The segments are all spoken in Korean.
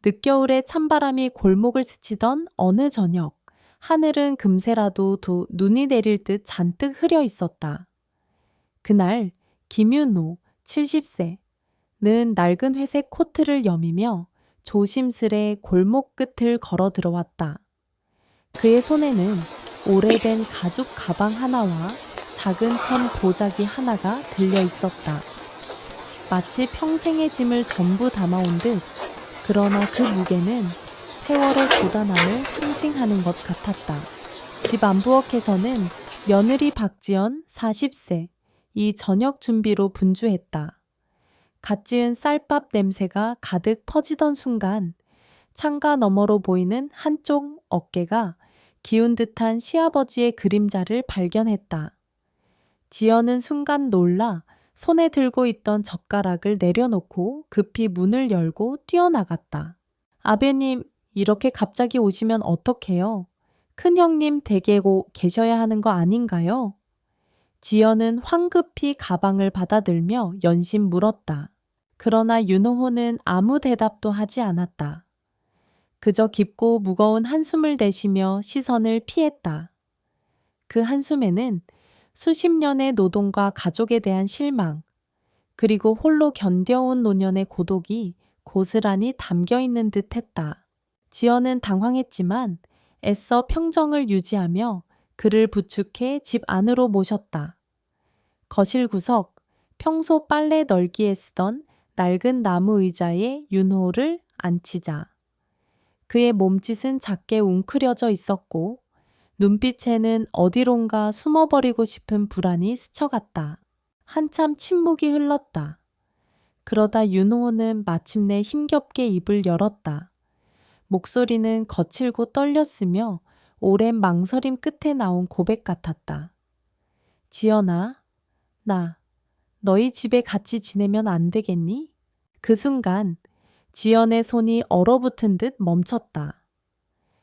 늦겨울에 찬바람이 골목을 스치던 어느 저녁, 하늘은 금세라도 눈이 내릴 듯 잔뜩 흐려 있었다. 그날 김윤호 70세는 낡은 회색 코트를 여미며 조심스레 골목 끝을 걸어 들어왔다. 그의 손에는 오래된 가죽 가방 하나와 작은 천 보자기 하나가 들려 있었다. 마치 평생의 짐을 전부 담아온 듯, 그러나 그 무게는 세월의 고단함을 상징하는 것 같았다. 집 안부엌에서는 며느리 박지연 40세, 이 저녁 준비로 분주했다. 갓 지은 쌀밥 냄새가 가득 퍼지던 순간 창가 너머로 보이는 한쪽 어깨가 기운 듯한 시아버지의 그림자를 발견했다. 지연은 순간 놀라 손에 들고 있던 젓가락을 내려놓고 급히 문을 열고 뛰어나갔다. 아베님, 이렇게 갑자기 오시면 어떡해요? 큰형님 댁에 계셔야 하는 거 아닌가요? 지연은 황급히 가방을 받아들며 연신 물었다. 그러나 윤호호는 아무 대답도 하지 않았다. 그저 깊고 무거운 한숨을 내쉬며 시선을 피했다. 그 한숨에는 수십 년의 노동과 가족에 대한 실망, 그리고 홀로 견뎌온 노년의 고독이 고스란히 담겨 있는 듯 했다. 지연은 당황했지만 애써 평정을 유지하며 그를 부축해 집 안으로 모셨다. 거실 구석, 평소 빨래 널기에 쓰던 낡은 나무 의자에 윤호를 앉히자. 그의 몸짓은 작게 웅크려져 있었고 눈빛에는 어디론가 숨어버리고 싶은 불안이 스쳐갔다. 한참 침묵이 흘렀다. 그러다 윤호는 마침내 힘겹게 입을 열었다. 목소리는 거칠고 떨렸으며 오랜 망설임 끝에 나온 고백 같았다. 지연아, 나 너희 집에 같이 지내면 안 되겠니? 그 순간 지연의 손이 얼어붙은 듯 멈췄다.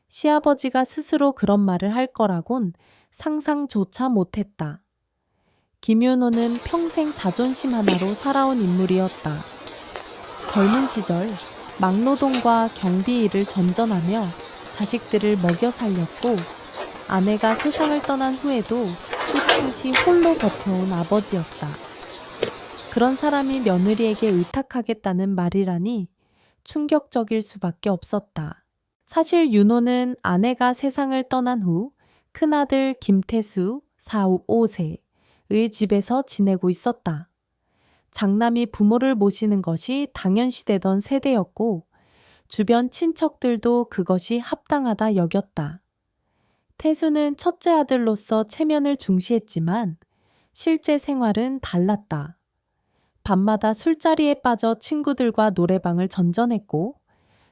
시아버지가 스스로 그런 말을 할 거라곤 상상조차 못했다. 김윤호는 평생 자존심 하나로 살아온 인물이었다. 젊은 시절 막노동과 경비 일을 전전하며 자식들을 먹여 살렸고 아내가 세상을 떠난 후에도 꿋꿋이 홀로 버텨온 아버지였다. 그런 사람이 며느리에게 의탁하겠다는 말이라니 충격적일 수밖에 없었다. 사실 윤호는 아내가 세상을 떠난 후 큰아들 김태수 45세의 집에서 지내고 있었다. 장남이 부모를 모시는 것이 당연시되던 세대였고 주변 친척들도 그것이 합당하다 여겼다. 태수는 첫째 아들로서 체면을 중시했지만 실제 생활은 달랐다. 밤마다 술자리에 빠져 친구들과 노래방을 전전했고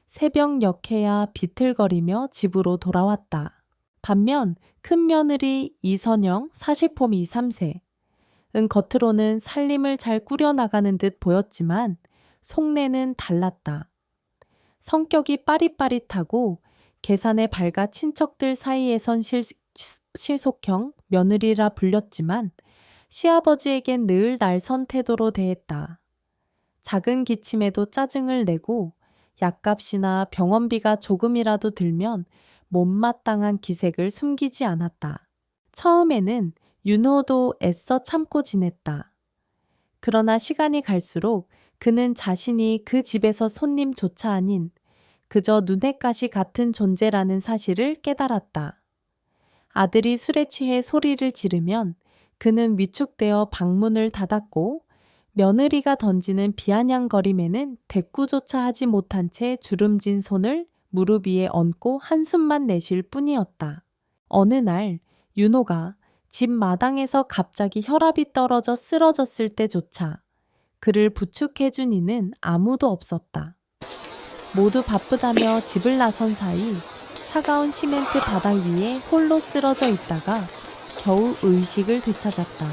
새벽 역해야 비틀거리며 집으로 돌아왔다. 반면 큰 며느리 이선영 40호미 3세은 겉으로는 살림을 잘 꾸려나가는 듯 보였지만 속내는 달랐다. 성격이 빠릿빠릿하고 계산에 밝아 친척들 사이에선 실속형 며느리라 불렸지만 시아버지에겐 늘 날선 태도로 대했다. 작은 기침에도 짜증을 내고 약값이나 병원비가 조금이라도 들면 못마땅한 기색을 숨기지 않았다. 처음에는 윤호도 애써 참고 지냈다. 그러나 시간이 갈수록 그는 자신이 그 집에서 손님조차 아닌 그저 눈엣 가시 같은 존재라는 사실을 깨달았다. 아들이 술에 취해 소리를 지르면 그는 위축되어 방문을 닫았고 며느리가 던지는 비아냥거림에는 대꾸조차 하지 못한 채 주름진 손을 무릎 위에 얹고 한숨만 내쉴 뿐이었다. 어느 날 윤호가 집 마당에서 갑자기 혈압이 떨어져 쓰러졌을 때조차 그를 부축해준 이는 아무도 없었다. 모두 바쁘다며 집을 나선 사이 차가운 시멘트 바닥 위에 홀로 쓰러져 있다가 겨우 의식을 되찾았다.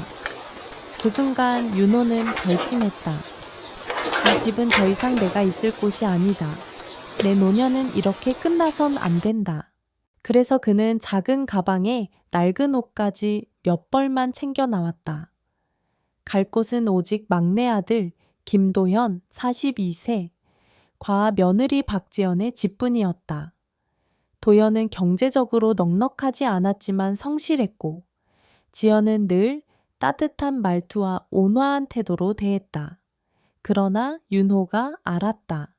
그 순간 윤호는 결심했다. 이 집은 더 이상 내가 있을 곳이 아니다. 내 노년은 이렇게 끝나선 안 된다. 그래서 그는 작은 가방에 낡은 옷까지 몇 벌만 챙겨 나왔다. 갈 곳은 오직 막내 아들 김도현 42세, 과 며느리 박지연의 집뿐이었다. 도연은 경제적으로 넉넉하지 않았지만 성실했고, 지연은 늘 따뜻한 말투와 온화한 태도로 대했다. 그러나 윤호가 알았다.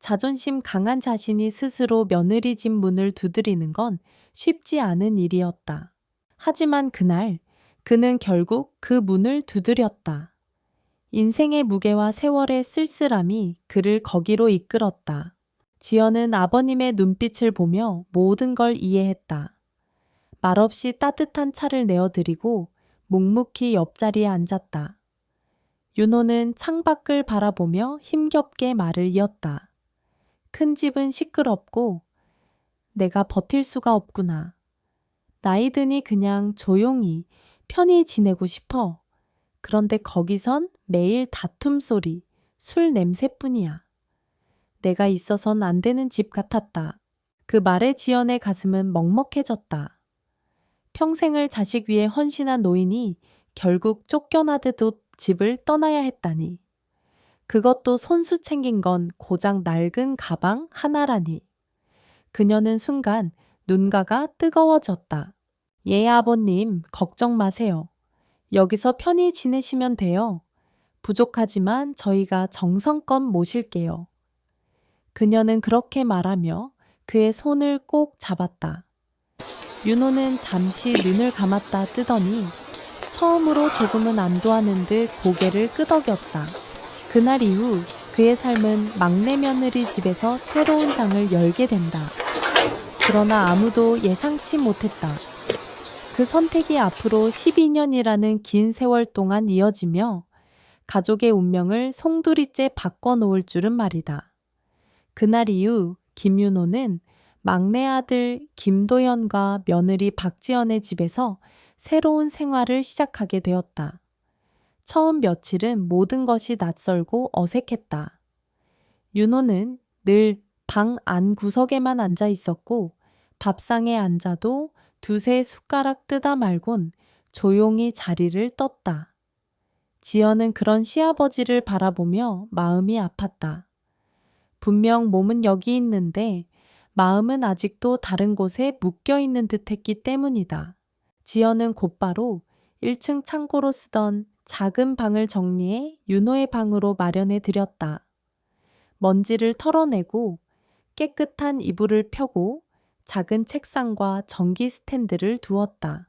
자존심 강한 자신이 스스로 며느리 집 문을 두드리는 건 쉽지 않은 일이었다. 하지만 그날 그는 결국 그 문을 두드렸다. 인생의 무게와 세월의 쓸쓸함이 그를 거기로 이끌었다. 지연은 아버님의 눈빛을 보며 모든 걸 이해했다. 말없이 따뜻한 차를 내어드리고 묵묵히 옆자리에 앉았다. 윤호는 창밖을 바라보며 힘겹게 말을 이었다. 큰 집은 시끄럽고 내가 버틸 수가 없구나. 나이 드니 그냥 조용히 편히 지내고 싶어. 그런데 거기선 매일 다툼 소리, 술 냄새뿐이야. 내가 있어선 안 되는 집 같았다. 그 말에 지연의 가슴은 먹먹해졌다. 평생을 자식 위해 헌신한 노인이 결국 쫓겨나듯 집을 떠나야 했다니. 그것도 손수 챙긴 건 고작 낡은 가방 하나라니. 그녀는 순간 눈가가 뜨거워졌다. 예, 아버님, 걱정 마세요. 여기서 편히 지내시면 돼요. 부족하지만 저희가 정성껏 모실게요. 그녀는 그렇게 말하며 그의 손을 꼭 잡았다. 윤호는 잠시 눈을 감았다 뜨더니 처음으로 조금은 안도하는 듯 고개를 끄덕였다. 그날 이후 그의 삶은 막내 며느리 집에서 새로운 장을 열게 된다. 그러나 아무도 예상치 못했다. 그 선택이 앞으로 12년이라는 긴 세월 동안 이어지며 가족의 운명을 송두리째 바꿔놓을 줄은 말이다. 그날 이후 김윤호는 막내 아들 김도연과 며느리 박지연의 집에서 새로운 생활을 시작하게 되었다. 처음 며칠은 모든 것이 낯설고 어색했다. 윤호는 늘 방 안 구석에만 앉아 있었고 밥상에 앉아도 두세 숟가락 뜨다 말곤 조용히 자리를 떴다. 지연은 그런 시아버지를 바라보며 마음이 아팠다. 분명 몸은 여기 있는데 마음은 아직도 다른 곳에 묶여 있는 듯 했기 때문이다. 지연은 곧바로 1층 창고로 쓰던 작은 방을 정리해 윤호의 방으로 마련해 드렸다. 먼지를 털어내고 깨끗한 이불을 펴고 작은 책상과 전기 스탠드를 두었다.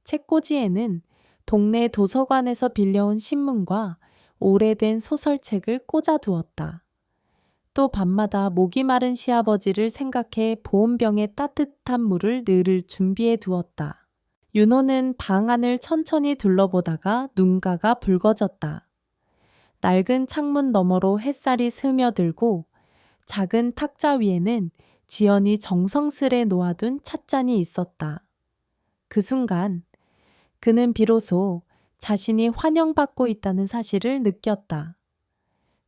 책꽂이에는 동네 도서관에서 빌려온 신문과 오래된 소설책을 꽂아 두었다. 또 밤마다 목이 마른 시아버지를 생각해 보온병에 따뜻한 물을 늘 준비해 두었다. 윤호는 방 안을 천천히 둘러보다가 눈가가 붉어졌다. 낡은 창문 너머로 햇살이 스며들고 작은 탁자 위에는 지연이 정성스레 놓아둔 찻잔이 있었다. 그 순간 그는 비로소 자신이 환영받고 있다는 사실을 느꼈다.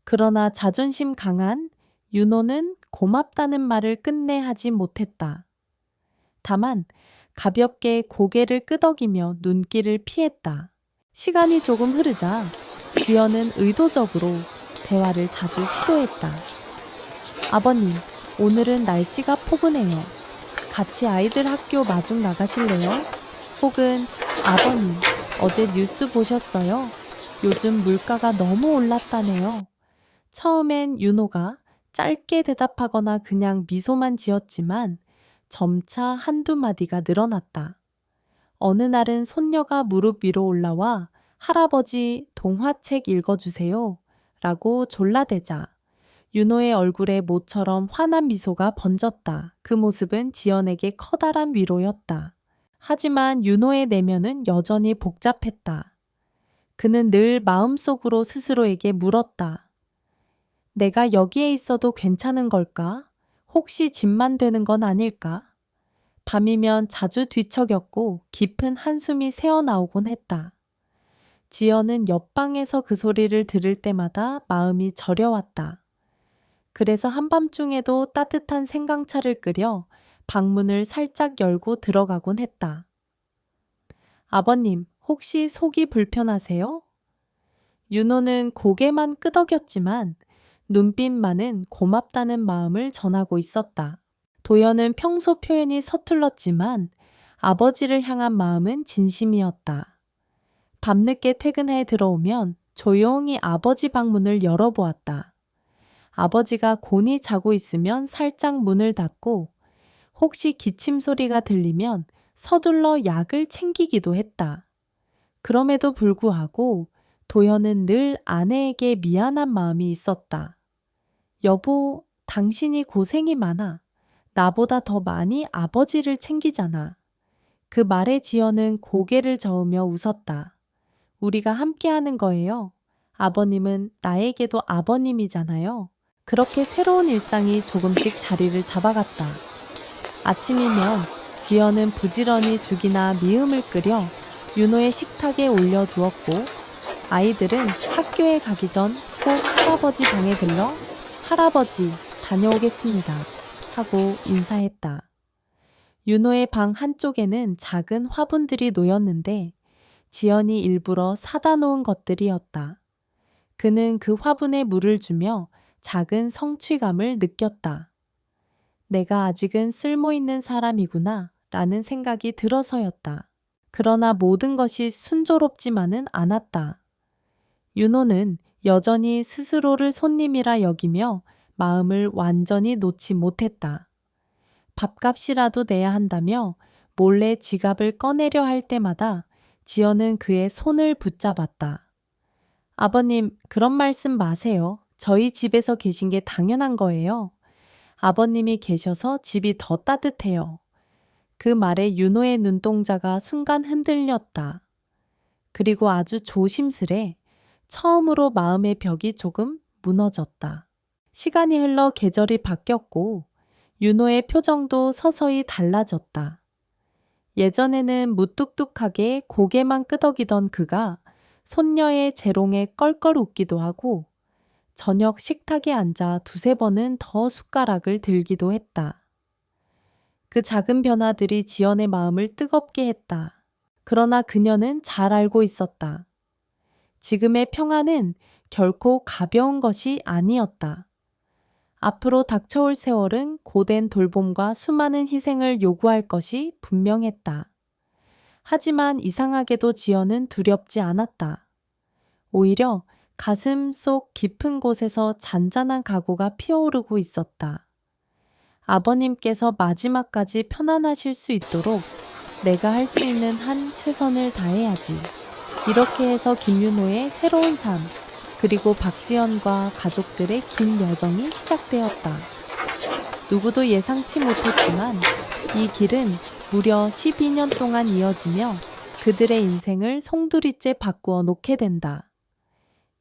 그러나 자존심 강한 윤호는 고맙다는 말을 끝내 하지 못했다. 다만 가볍게 고개를 끄덕이며 눈길을 피했다. 시간이 조금 흐르자 지연은 의도적으로 대화를 자주 시도했다. 아버님, 오늘은 날씨가 포근해요. 같이 아이들 학교 마중 나가실래요? 혹은 아버님, 어제 뉴스 보셨어요? 요즘 물가가 너무 올랐다네요. 처음엔 윤호가 짧게 대답하거나 그냥 미소만 지었지만 점차 한두 마디가 늘어났다. 어느 날은 손녀가 무릎 위로 올라와 할아버지 동화책 읽어주세요 라고 졸라대자 윤호의 얼굴에 모처럼 환한 미소가 번졌다. 그 모습은 지연에게 커다란 위로였다. 하지만 윤호의 내면은 여전히 복잡했다. 그는 늘 마음속으로 스스로에게 물었다. 내가 여기에 있어도 괜찮은 걸까? 혹시 집만 되는 건 아닐까? 밤이면 자주 뒤척였고 깊은 한숨이 새어나오곤 했다. 지연은 옆방에서 그 소리를 들을 때마다 마음이 저려왔다. 그래서 한밤중에도 따뜻한 생강차를 끓여 방문을 살짝 열고 들어가곤 했다. 아버님, 혹시 속이 불편하세요? 윤호는 고개만 끄덕였지만 눈빛만은 고맙다는 마음을 전하고 있었다. 도연은 평소 표현이 서툴렀지만 아버지를 향한 마음은 진심이었다. 밤늦게 퇴근해 들어오면 조용히 아버지 방문을 열어보았다. 아버지가 곤히 자고 있으면 살짝 문을 닫고 혹시 기침 소리가 들리면 서둘러 약을 챙기기도 했다. 그럼에도 불구하고 도연은 늘 아내에게 미안한 마음이 있었다. 여보, 당신이 고생이 많아. 나보다 더 많이 아버지를 챙기잖아. 그 말에 지연은 고개를 저으며 웃었다. 우리가 함께 하는 거예요. 아버님은 나에게도 아버님이잖아요. 그렇게 새로운 일상이 조금씩 자리를 잡아갔다. 아침이면 지연은 부지런히 죽이나 미음을 끓여 윤호의 식탁에 올려두었고 아이들은 학교에 가기 전 꼭 할아버지 방에 들러 할아버지 다녀오겠습니다 하고 인사했다. 윤호의 방 한쪽에는 작은 화분들이 놓였는데 지연이 일부러 사다 놓은 것들이었다. 그는 그 화분에 물을 주며 작은 성취감을 느꼈다. 내가 아직은 쓸모있는 사람이구나 라는 생각이 들어서였다. 그러나 모든 것이 순조롭지만은 않았다. 윤호는 여전히 스스로를 손님이라 여기며 마음을 완전히 놓지 못했다. 밥값이라도 내야 한다며 몰래 지갑을 꺼내려 할 때마다 지연은 그의 손을 붙잡았다. 아버님, 그런 말씀 마세요. 저희 집에서 계신 게 당연한 거예요. 아버님이 계셔서 집이 더 따뜻해요. 그 말에 윤호의 눈동자가 순간 흔들렸다. 그리고 아주 조심스레 처음으로 마음의 벽이 조금 무너졌다. 시간이 흘러 계절이 바뀌었고 윤호의 표정도 서서히 달라졌다. 예전에는 무뚝뚝하게 고개만 끄덕이던 그가 손녀의 재롱에 껄껄 웃기도 하고 저녁 식탁에 앉아 두세 번은 더 숟가락을 들기도 했다. 그 작은 변화들이 지연의 마음을 뜨겁게 했다. 그러나 그녀는 잘 알고 있었다. 지금의 평안은 결코 가벼운 것이 아니었다. 앞으로 닥쳐올 세월은 고된 돌봄과 수많은 희생을 요구할 것이 분명했다. 하지만 이상하게도 지연은 두렵지 않았다. 오히려 가슴 속 깊은 곳에서 잔잔한 각오가 피어오르고 있었다. 아버님께서 마지막까지 편안하실 수 있도록 내가 할 수 있는 한 최선을 다해야지. 이렇게 해서 김윤호의 새로운 삶, 그리고 박지연과 가족들의 긴 여정이 시작되었다. 누구도 예상치 못했지만 이 길은 무려 12년 동안 이어지며 그들의 인생을 송두리째 바꾸어 놓게 된다.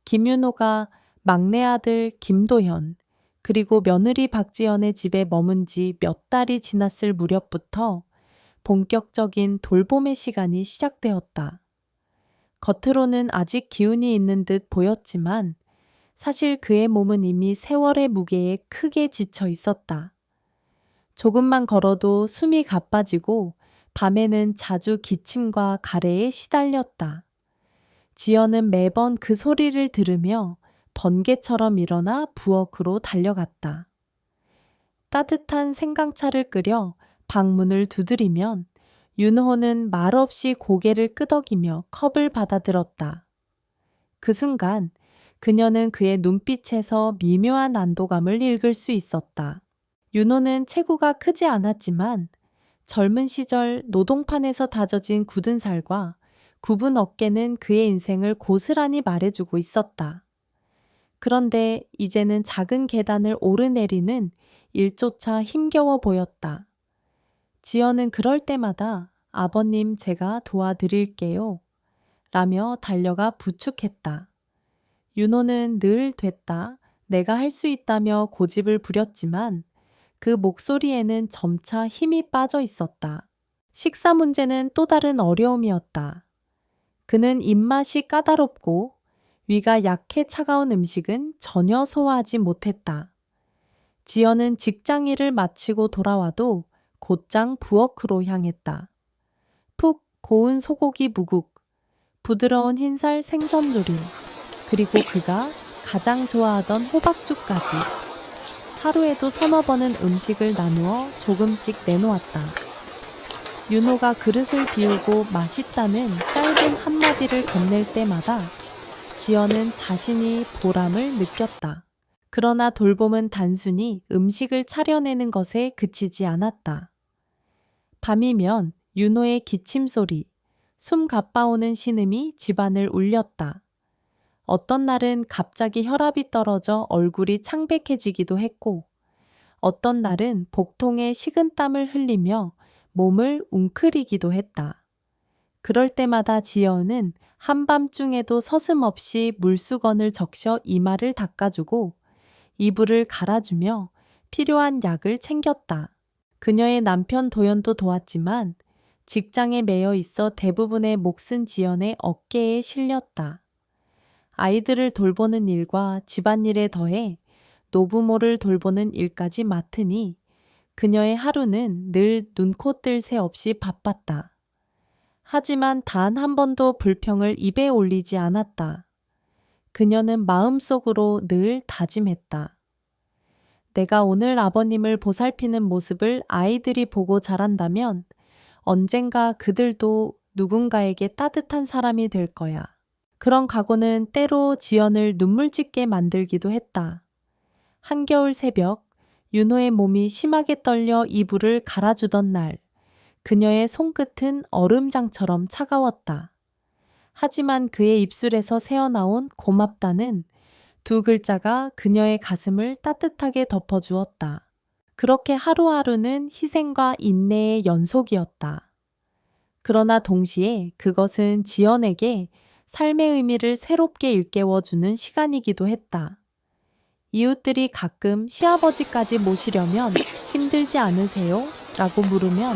김윤호가 막내 아들 김도현, 그리고 며느리 박지연의 집에 머문 지 몇 달이 지났을 무렵부터 본격적인 돌봄의 시간이 시작되었다. 겉으로는 아직 기운이 있는 듯 보였지만 사실 그의 몸은 이미 세월의 무게에 크게 지쳐 있었다. 조금만 걸어도 숨이 가빠지고 밤에는 자주 기침과 가래에 시달렸다. 지연은 매번 그 소리를 들으며 번개처럼 일어나 부엌으로 달려갔다. 따뜻한 생강차를 끓여 방문을 두드리면 윤호는 말없이 고개를 끄덕이며 컵을 받아들었다. 그 순간 그녀는 그의 눈빛에서 미묘한 안도감을 읽을 수 있었다. 윤호는 체구가 크지 않았지만 젊은 시절 노동판에서 다져진 굳은 살과 굽은 어깨는 그의 인생을 고스란히 말해주고 있었다. 그런데 이제는 작은 계단을 오르내리는 일조차 힘겨워 보였다. 지연은 그럴 때마다 아버님 제가 도와드릴게요 라며 달려가 부축했다. 윤호는 늘 됐다, 내가 할 수 있다며 고집을 부렸지만 그 목소리에는 점차 힘이 빠져 있었다. 식사 문제는 또 다른 어려움이었다. 그는 입맛이 까다롭고 위가 약해 차가운 음식은 전혀 소화하지 못했다. 지연은 직장 일을 마치고 돌아와도 곧장 부엌으로 향했다. 푹 고운 소고기 무국, 부드러운 흰살 생선 조림, 그리고 그가 가장 좋아하던 호박죽까지. 하루에도 서너 번은 음식을 나누어 조금씩 내놓았다. 윤호가 그릇을 비우고 맛있다는 짧은 한마디를 건넬 때마다 지연은 자신이 보람을 느꼈다. 그러나 돌봄은 단순히 음식을 차려내는 것에 그치지 않았다. 밤이면 윤호의 기침 소리, 숨 가빠오는 신음이 집안을 울렸다. 어떤 날은 갑자기 혈압이 떨어져 얼굴이 창백해지기도 했고, 어떤 날은 복통에 식은땀을 흘리며 몸을 웅크리기도 했다. 그럴 때마다 지연은 한밤중에도 서슴없이 물수건을 적셔 이마를 닦아주고 이불을 갈아주며 필요한 약을 챙겼다. 그녀의 남편 도연도 도왔지만 직장에 매여 있어 대부분의 몫은 지연의 어깨에 실렸다. 아이들을 돌보는 일과 집안일에 더해 노부모를 돌보는 일까지 맡으니 그녀의 하루는 늘 눈코 뜰 새 없이 바빴다. 하지만 단 한 번도 불평을 입에 올리지 않았다. 그녀는 마음속으로 늘 다짐했다. 내가 오늘 아버님을 보살피는 모습을 아이들이 보고 자란다면 언젠가 그들도 누군가에게 따뜻한 사람이 될 거야. 그런 각오는 때로 지연을 눈물 짓게 만들기도 했다. 한겨울 새벽, 윤호의 몸이 심하게 떨려 이불을 갈아주던 날, 그녀의 손끝은 얼음장처럼 차가웠다. 하지만 그의 입술에서 새어나온 고맙다는 두 글자가 그녀의 가슴을 따뜻하게 덮어주었다. 그렇게 하루하루는 희생과 인내의 연속이었다. 그러나 동시에 그것은 지연에게 삶의 의미를 새롭게 일깨워주는 시간이기도 했다. 이웃들이 가끔 시아버지까지 모시려면 힘들지 않으세요? 라고 물으면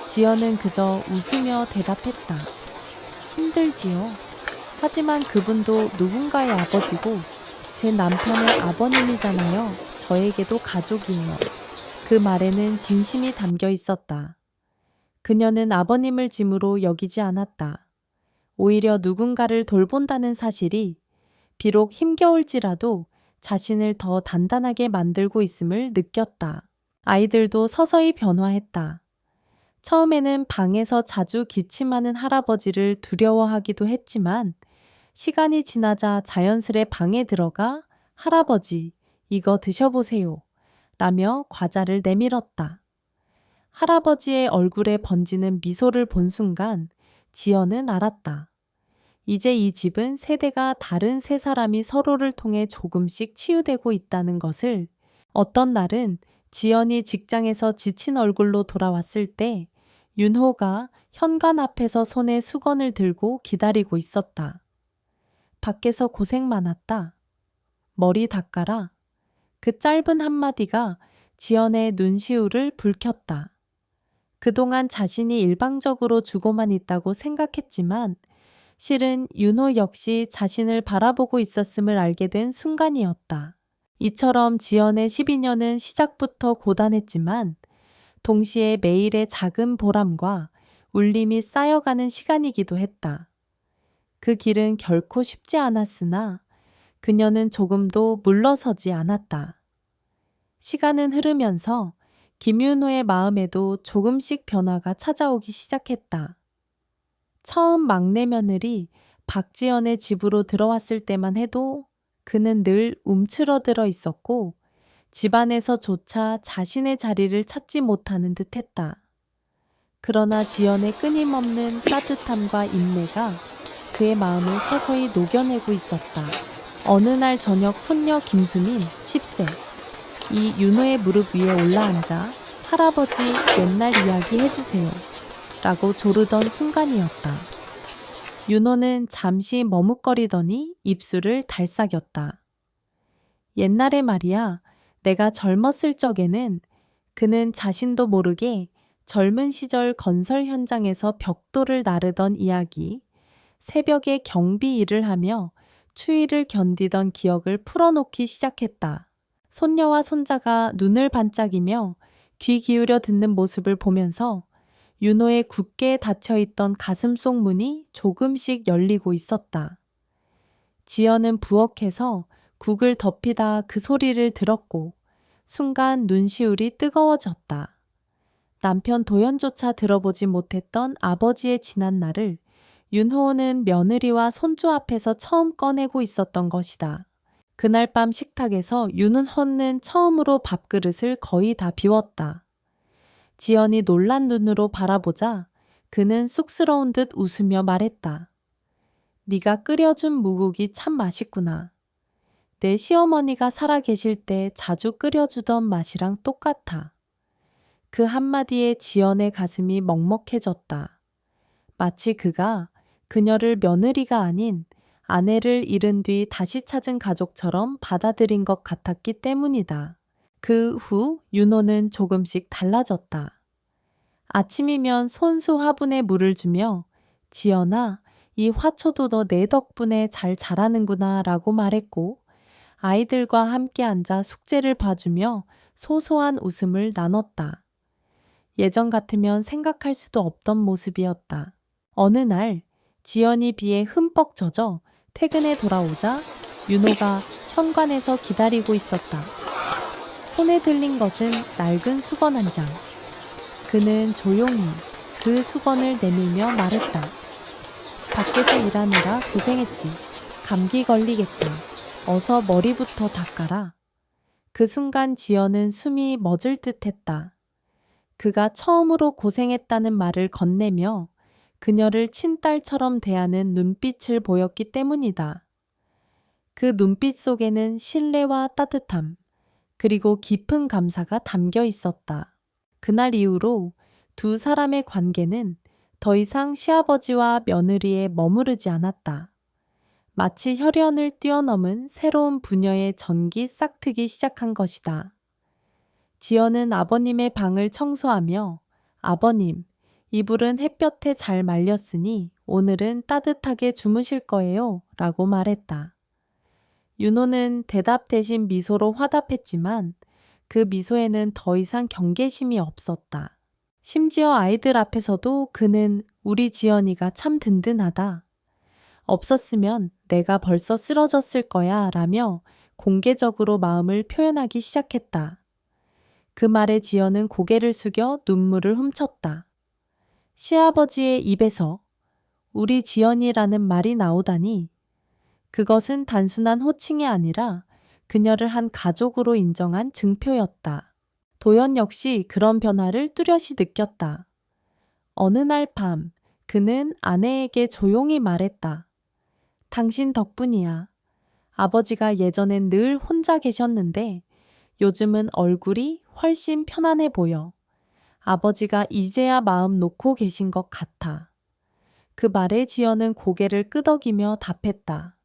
지연은 그저 웃으며 대답했다. 힘들지요. 하지만 그분도 누군가의 아버지고 제 남편의 아버님이잖아요. 저에게도 가족이에요. 그 말에는 진심이 담겨 있었다. 그녀는 아버님을 짐으로 여기지 않았다. 오히려 누군가를 돌본다는 사실이 비록 힘겨울지라도 자신을 더 단단하게 만들고 있음을 느꼈다. 아이들도 서서히 변화했다. 처음에는 방에서 자주 기침하는 할아버지를 두려워하기도 했지만 시간이 지나자 자연스레 방에 들어가 할아버지, 이거 드셔보세요. 라며 과자를 내밀었다. 할아버지의 얼굴에 번지는 미소를 본 순간 지연은 알았다. 이제 이 집은 세대가 다른 세 사람이 서로를 통해 조금씩 치유되고 있다는 것을. 어떤 날은 지연이 직장에서 지친 얼굴로 돌아왔을 때 윤호가 현관 앞에서 손에 수건을 들고 기다리고 있었다. 밖에서 고생 많았다. 머리 닦아라. 그 짧은 한마디가 지연의 눈시울을 붉혔다. 그동안 자신이 일방적으로 주고만 있다고 생각했지만 실은 윤호 역시 자신을 바라보고 있었음을 알게 된 순간이었다. 이처럼 지연의 12년은 시작부터 고단했지만 동시에 매일의 작은 보람과 울림이 쌓여가는 시간이기도 했다. 그 길은 결코 쉽지 않았으나 그녀는 조금도 물러서지 않았다. 시간은 흐르면서 김윤호의 마음에도 조금씩 변화가 찾아오기 시작했다. 처음 막내 며느리 박지연의 집으로 들어왔을 때만 해도 그는 늘 움츠러들어 있었고 집안에서조차 자신의 자리를 찾지 못하는 듯했다. 그러나 지연의 끊임없는 따뜻함과 인내가 그의 마음을 서서히 녹여내고 있었다. 어느 날 저녁 손녀 김수민 10세 이 윤호의 무릎 위에 올라앉아 할아버지 옛날 이야기 해주세요 라고 조르던 순간이었다. 윤호는 잠시 머뭇거리더니 입술을 달싹였다. 옛날에 말이야, 내가 젊었을 적에는 그는 자신도 모르게 젊은 시절 건설 현장에서 벽돌을 나르던 이야기, 새벽에 경비 일을 하며 추위를 견디던 기억을 풀어놓기 시작했다. 손녀와 손자가 눈을 반짝이며 귀 기울여 듣는 모습을 보면서 윤호의 굳게 닫혀있던 가슴속 문이 조금씩 열리고 있었다. 지연은 부엌에서 국을 덮이다 그 소리를 들었고 순간 눈시울이 뜨거워졌다. 남편 도연조차 들어보지 못했던 아버지의 지난 날을 윤호는 며느리와 손주 앞에서 처음 꺼내고 있었던 것이다. 그날 밤 식탁에서 윤호는 처음으로 밥그릇을 거의 다 비웠다. 지연이 놀란 눈으로 바라보자 그는 쑥스러운 듯 웃으며 말했다. 네가 끓여준 무국이 참 맛있구나. 내 시어머니가 살아 계실 때 자주 끓여주던 맛이랑 똑같아. 그 한마디에 지연의 가슴이 먹먹해졌다. 마치 그가 그녀를 며느리가 아닌 아내를 잃은 뒤 다시 찾은 가족처럼 받아들인 것 같았기 때문이다. 그 후 윤호는 조금씩 달라졌다. 아침이면 손수 화분에 물을 주며 지연아, 이 화초도 너 내 덕분에 잘 자라는구나 라고 말했고 아이들과 함께 앉아 숙제를 봐주며 소소한 웃음을 나눴다. 예전 같으면 생각할 수도 없던 모습이었다. 어느 날 지연이 비에 흠뻑 젖어 퇴근에 돌아오자 윤호가 현관에서 기다리고 있었다. 손에 들린 것은 낡은 수건 한 장. 그는 조용히 그 수건을 내밀며 말했다. 밖에서 일하느라 고생했지. 감기 걸리겠다. 어서 머리부터 닦아라. 그 순간 지연은 숨이 멎을 듯했다. 그가 처음으로 고생했다는 말을 건네며 그녀를 친딸처럼 대하는 눈빛을 보였기 때문이다. 그 눈빛 속에는 신뢰와 따뜻함, 그리고 깊은 감사가 담겨 있었다. 그날 이후로 두 사람의 관계는 더 이상 시아버지와 며느리에 머무르지 않았다. 마치 혈연을 뛰어넘은 새로운 부녀의 전기 싹트기 시작한 것이다. 지연은 아버님의 방을 청소하며 아버님, 이불은 햇볕에 잘 말렸으니 오늘은 따뜻하게 주무실 거예요 라고 말했다. 윤호는 대답 대신 미소로 화답했지만 그 미소에는 더 이상 경계심이 없었다. 심지어 아이들 앞에서도 그는 우리 지연이가 참 든든하다. 없었으면 내가 벌써 쓰러졌을 거야 라며 공개적으로 마음을 표현하기 시작했다. 그 말에 지연은 고개를 숙여 눈물을 훔쳤다. 시아버지의 입에서 우리 지연이라는 말이 나오다니 그것은 단순한 호칭이 아니라 그녀를 한 가족으로 인정한 증표였다. 도연 역시 그런 변화를 뚜렷이 느꼈다. 어느 날 밤 그는 아내에게 조용히 말했다. 당신 덕분이야. 아버지가 예전엔 늘 혼자 계셨는데 요즘은 얼굴이 훨씬 편안해 보여. 아버지가 이제야 마음 놓고 계신 것 같아. 그 말에 지연은 고개를 끄덕이며 답했다.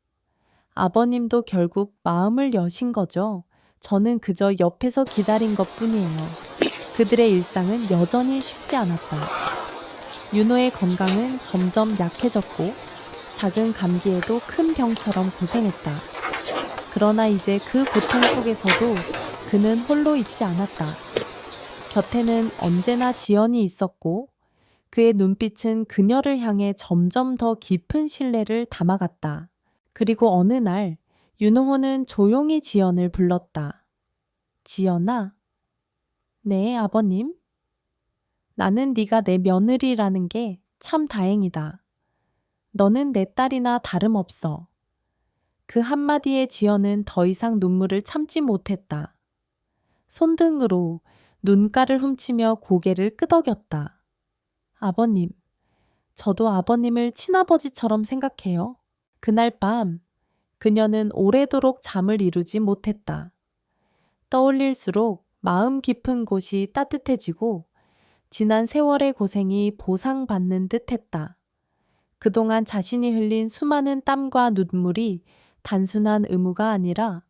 아버님도 결국 마음을 여신 거죠. 저는 그저 옆에서 기다린 것뿐이에요. 그들의 일상은 여전히 쉽지 않았다. 윤호의 건강은 점점 약해졌고 작은 감기에도 큰 병처럼 고생했다. 그러나 이제 그 고통 속에서도 그는 홀로 있지 않았다. 곁에는 언제나 지연이 있었고 그의 눈빛은 그녀를 향해 점점 더 깊은 신뢰를 담아갔다. 그리고 어느 날 윤호는 조용히 지연을 불렀다. 지연아. 네, 아버님. 나는 네가 내 며느리라는 게 참 다행이다. 너는 내 딸이나 다름없어. 그 한마디에 지연은 더 이상 눈물을 참지 못했다. 손등으로 눈가를 훔치며 고개를 끄덕였다. 아버님, 저도 아버님을 친아버지처럼 생각해요. 그날 밤 그녀는 오래도록 잠을 이루지 못했다. 떠올릴수록 마음 깊은 곳이 따뜻해지고 지난 세월의 고생이 보상받는 듯했다. 그동안 자신이 흘린 수많은 땀과 눈물이 단순한 의무가 아니라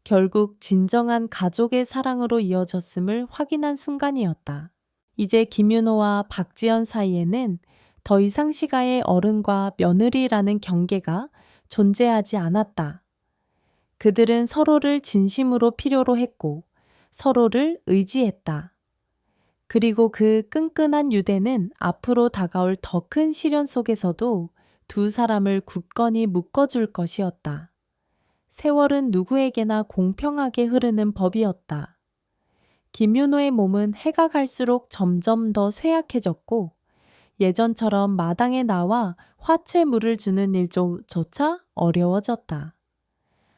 결국 진정한 가족의 사랑으로 이어졌음을 확인한 순간이었다. 이제 김윤호와 박지연 사이에는 더 이상 시가의 어른과 며느리라는 경계가 존재하지 않았다. 그들은 서로를 진심으로 필요로 했고 서로를 의지했다. 그리고 그 끈끈한 유대는 앞으로 다가올 더 큰 시련 속에서도 두 사람을 굳건히 묶어줄 것이었다. 세월은 누구에게나 공평하게 흐르는 법이었다. 김윤호의 몸은 해가 갈수록 점점 더 쇠약해졌고 예전처럼 마당에 나와 화채 물을 주는 일조차 어려워졌다.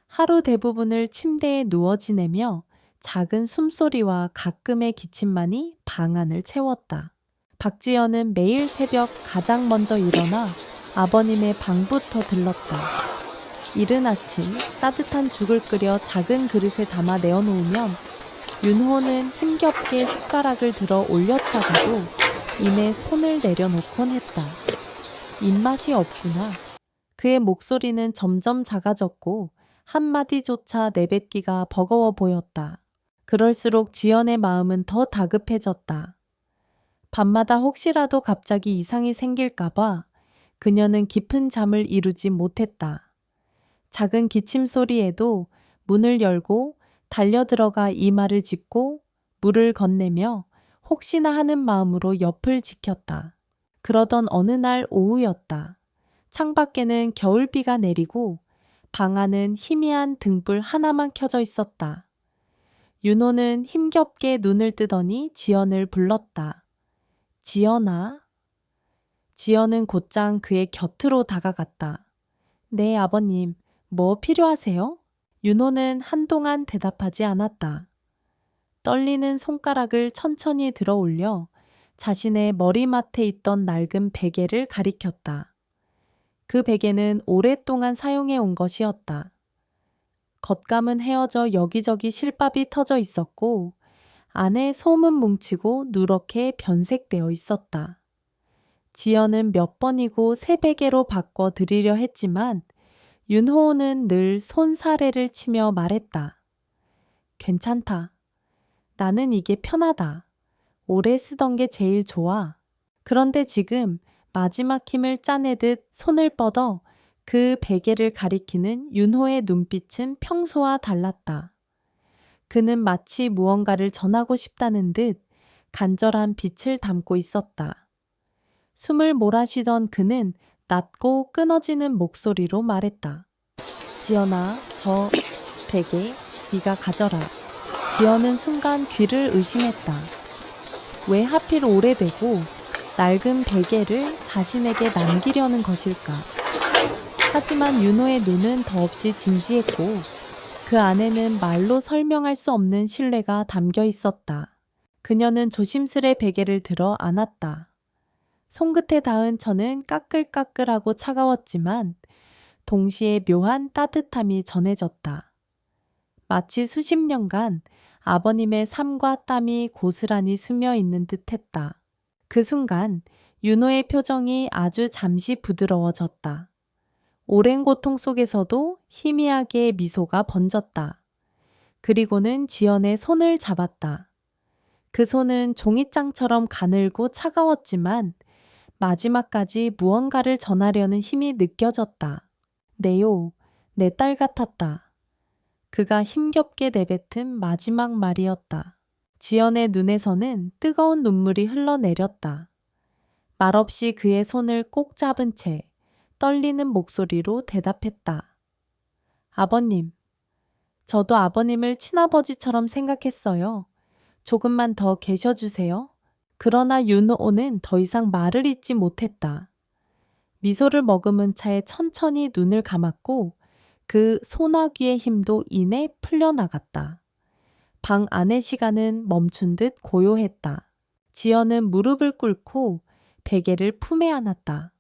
하루 대부분을 침대에 누워 지내며 작은 숨소리와 가끔의 기침만이 방 안을 채웠다. 박지연은 매일 새벽 가장 먼저 일어나 아버님의 방부터 들렀다. 이른 아침 따뜻한 죽을 끓여 작은 그릇에 담아 내어놓으면 윤호는 힘겹게 숟가락을 들어 올렸다가도 이내 손을 내려놓곤 했다. 입맛이 없구나. 그의 목소리는 점점 작아졌고 한마디조차 내뱉기가 버거워 보였다. 그럴수록 지연의 마음은 더 다급해졌다. 밤마다 혹시라도 갑자기 이상이 생길까봐 그녀는 깊은 잠을 이루지 못했다. 작은 기침 소리에도 문을 열고 달려들어가 이마를 짚고 물을 건네며 혹시나 하는 마음으로 옆을 지켰다. 그러던 어느 날 오후였다. 창밖에는 겨울비가 내리고 방 안은 희미한 등불 하나만 켜져 있었다. 윤호는 힘겹게 눈을 뜨더니 지연을 불렀다. 지연아. 지연은 곧장 그의 곁으로 다가갔다. 네, 아버님. 뭐 필요하세요? 윤호는 한동안 대답하지 않았다. 떨리는 손가락을 천천히 들어 올려 자신의 머리맡에 있던 낡은 베개를 가리켰다. 그 베개는 오랫동안 사용해 온 것이었다. 겉감은 헤어져 여기저기 실밥이 터져 있었고 안에 솜은 뭉치고 누렇게 변색되어 있었다. 지연은 몇 번이고 새 베개로 바꿔 드리려 했지만 윤호는 늘 손사래를 치며 말했다. 괜찮다. 나는 이게 편하다. 오래 쓰던 게 제일 좋아. 그런데 지금 마지막 힘을 짜내듯 손을 뻗어 그 베개를 가리키는 윤호의 눈빛은 평소와 달랐다. 그는 마치 무언가를 전하고 싶다는 듯 간절한 빛을 담고 있었다. 숨을 몰아쉬던 그는 낮고 끊어지는 목소리로 말했다. 지연아, 저 베개 네가 가져라. 지연은 순간 귀를 의심했다. 왜 하필 오래되고 낡은 베개를 자신에게 남기려는 것일까? 하지만 윤호의 눈은 더없이 진지했고 그 안에는 말로 설명할 수 없는 신뢰가 담겨 있었다. 그녀는 조심스레 베개를 들어 안았다. 손끝에 닿은 천은 까끌까끌하고 차가웠지만 동시에 묘한 따뜻함이 전해졌다. 마치 수십 년간 아버님의 삶과 땀이 고스란히 스며 있는 듯했다. 그 순간 윤호의 표정이 아주 잠시 부드러워졌다. 오랜 고통 속에서도 희미하게 미소가 번졌다. 그리고는 지연의 손을 잡았다. 그 손은 종이장처럼 가늘고 차가웠지만 마지막까지 무언가를 전하려는 힘이 느껴졌다. 네요, 내 딸 같았다. 그가 힘겹게 내뱉은 마지막 말이었다. 지연의 눈에서는 뜨거운 눈물이 흘러내렸다. 말없이 그의 손을 꼭 잡은 채 떨리는 목소리로 대답했다. 아버님, 저도 아버님을 친아버지처럼 생각했어요. 조금만 더 계셔주세요. 그러나 윤호는 더 이상 말을 잇지 못했다. 미소를 머금은 채 천천히 눈을 감았고 그 소나귀의 힘도 이내 풀려나갔다. 방 안의 시간은 멈춘 듯 고요했다. 지연은 무릎을 꿇고 베개를 품에 안았다.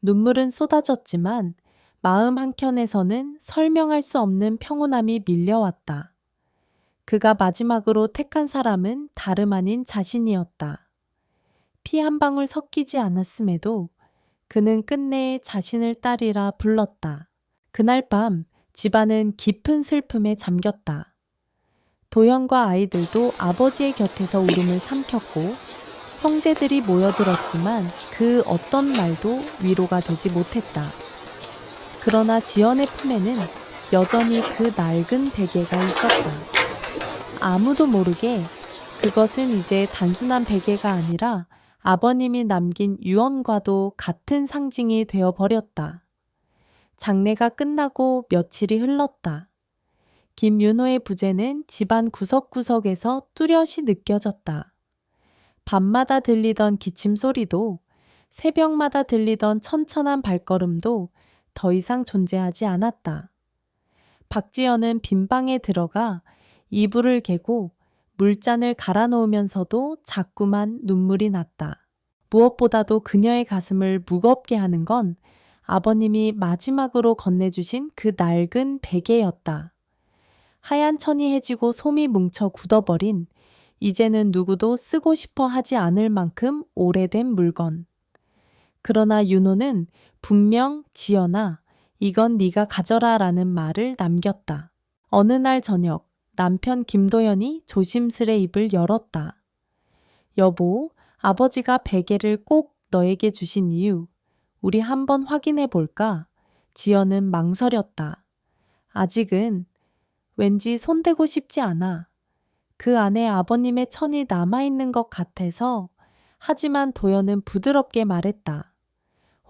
눈물은 쏟아졌지만 마음 한켠에서는 설명할 수 없는 평온함이 밀려왔다. 그가 마지막으로 택한 사람은 다름 아닌 자신이었다. 피 한 방울 섞이지 않았음에도 그는 끝내 자신을 딸이라 불렀다. 그날 밤 집안은 깊은 슬픔에 잠겼다. 도연과 아이들도 아버지의 곁에서 울음을 삼켰고 형제들이 모여들었지만 그 어떤 말도 위로가 되지 못했다. 그러나 지연의 품에는 여전히 그 낡은 베개가 있었다. 아무도 모르게 그것은 이제 단순한 베개가 아니라 아버님이 남긴 유언과도 같은 상징이 되어버렸다. 장례가 끝나고 며칠이 흘렀다. 김윤호의 부재는 집안 구석구석에서 뚜렷이 느껴졌다. 밤마다 들리던 기침 소리도, 새벽마다 들리던 천천한 발걸음도 더 이상 존재하지 않았다. 박지연은 빈방에 들어가 이불을 개고 물잔을 갈아 놓으면서도 자꾸만 눈물이 났다. 무엇보다도 그녀의 가슴을 무겁게 하는 건 아버님이 마지막으로 건네주신 그 낡은 베개였다. 하얀 천이 해지고 솜이 뭉쳐 굳어버린, 이제는 누구도 쓰고 싶어 하지 않을 만큼 오래된 물건. 그러나 윤호는 분명 지연아, 이건 네가 가져라 라는 말을 남겼다. 어느 날 저녁, 남편 김도연이 조심스레 입을 열었다. 여보, 아버지가 베개를 꼭 너에게 주신 이유, 우리 한번 확인해 볼까? 지연은 망설였다. 아직은 왠지 손대고 싶지 않아. 그 안에 아버님의 천이 남아있는 것 같아서. 하지만 도연은 부드럽게 말했다.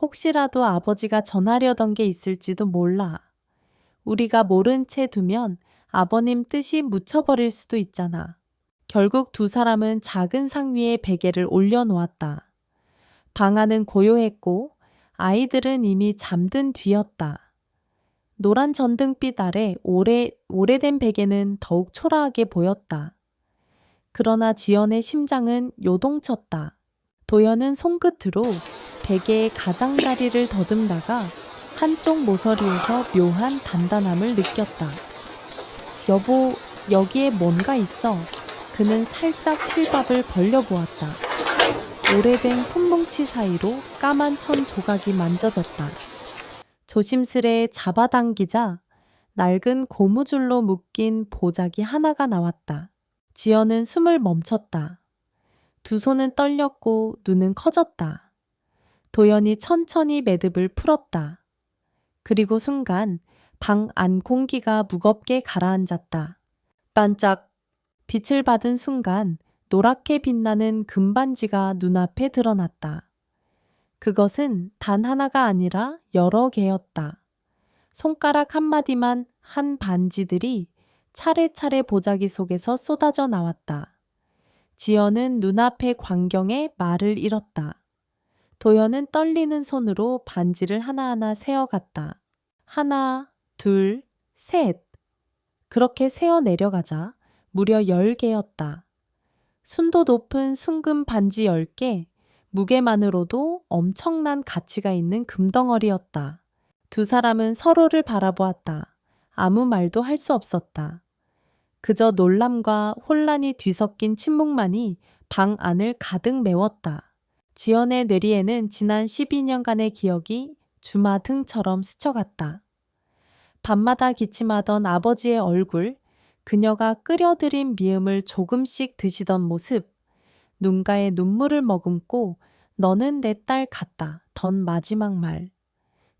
혹시라도 아버지가 전하려던 게 있을지도 몰라. 우리가 모른 채 두면 아버님 뜻이 묻혀버릴 수도 있잖아. 결국 두 사람은 작은 상 위에 베개를 올려놓았다. 방 안은 고요했고 아이들은 이미 잠든 뒤였다. 노란 전등빛 아래 오래된 베개는 더욱 초라하게 보였다. 그러나 지연의 심장은 요동쳤다. 도연은 손끝으로 베개의 가장자리를 더듬다가 한쪽 모서리에서 묘한 단단함을 느꼈다. 여보, 여기에 뭔가 있어. 그는 살짝 실밥을 벌려보았다. 오래된 손뭉치 사이로 까만 천 조각이 만져졌다. 조심스레 잡아당기자 낡은 고무줄로 묶인 보자기 하나가 나왔다. 지연은 숨을 멈췄다. 두 손은 떨렸고 눈은 커졌다. 도연이 천천히 매듭을 풀었다. 그리고 순간 방 안 공기가 무겁게 가라앉았다. 반짝 빛을 받은 순간 노랗게 빛나는 금반지가 눈앞에 드러났다. 그것은 단 하나가 아니라 여러 개였다. 손가락 한마디만 한 반지들이 차례차례 보자기 속에서 쏟아져 나왔다. 지연은 눈앞의 광경에 말을 잃었다. 도연은 떨리는 손으로 반지를 하나하나 세어갔다. 하나, 둘, 셋. 그렇게 세어 내려가자 무려 10개였다. 순도 높은 순금 반지 10개, 무게만으로도 엄청난 가치가 있는 금덩어리였다. 두 사람은 서로를 바라보았다. 아무 말도 할 수 없었다. 그저 놀람과 혼란이 뒤섞인 침묵만이 방 안을 가득 메웠다. 지연의 뇌리에는 지난 12년간의 기억이 주마등처럼 스쳐갔다. 밤마다 기침하던 아버지의 얼굴, 그녀가 끓여들인 미음을 조금씩 드시던 모습, 눈가에 눈물을 머금고 너는 내 딸 같다 던 마지막 말.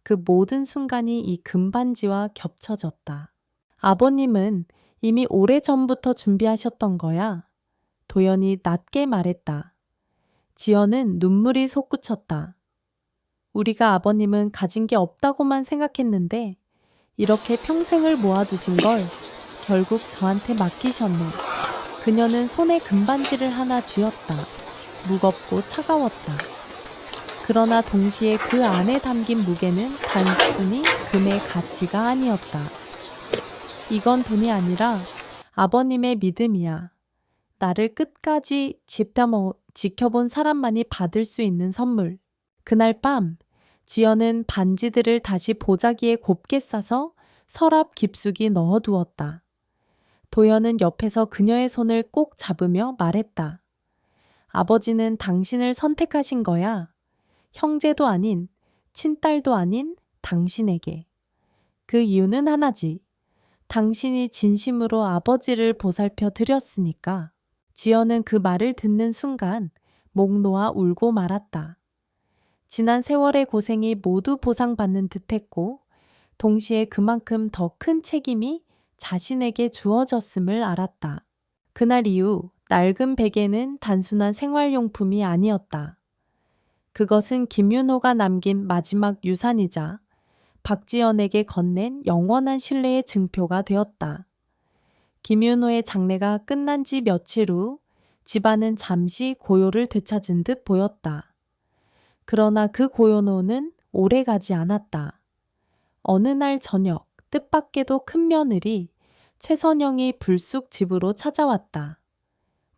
그 모든 순간이 이 금반지와 겹쳐졌다. 아버님은 이미 오래전부터 준비하셨던 거야. 도연이 낮게 말했다. 지연은 눈물이 솟구쳤다. 우리가 아버님은 가진 게 없다고만 생각했는데 이렇게 평생을 모아두신 걸 결국 저한테 맡기셨네. 그녀는 손에 금반지를 하나 쥐었다. 무겁고 차가웠다. 그러나 동시에 그 안에 담긴 무게는 단순히 금의 가치가 아니었다. 이건 돈이 아니라 아버님의 믿음이야. 나를 끝까지 지켜본 사람만이 받을 수 있는 선물. 그날 밤 지연은 반지들을 다시 보자기에 곱게 싸서 서랍 깊숙이 넣어두었다. 도연은 옆에서 그녀의 손을 꼭 잡으며 말했다. 아버지는 당신을 선택하신 거야. 형제도 아닌, 친딸도 아닌 당신에게. 그 이유는 하나지. 당신이 진심으로 아버지를 보살펴 드렸으니까. 지연은 그 말을 듣는 순간 목 놓아 울고 말았다. 지난 세월의 고생이 모두 보상받는 듯했고 동시에 그만큼 더 큰 책임이 자신에게 주어졌음을 알았다. 그날 이후 낡은 베개는 단순한 생활용품이 아니었다. 그것은 김윤호가 남긴 마지막 유산이자 박지연에게 건넨 영원한 신뢰의 증표가 되었다. 김윤호의 장례가 끝난 지 며칠 후 집안은 잠시 고요를 되찾은 듯 보였다. 그러나 그 고요는 오래 가지 않았다. 어느 날 저녁, 뜻밖에도 큰 며느리 최선영이 불쑥 집으로 찾아왔다.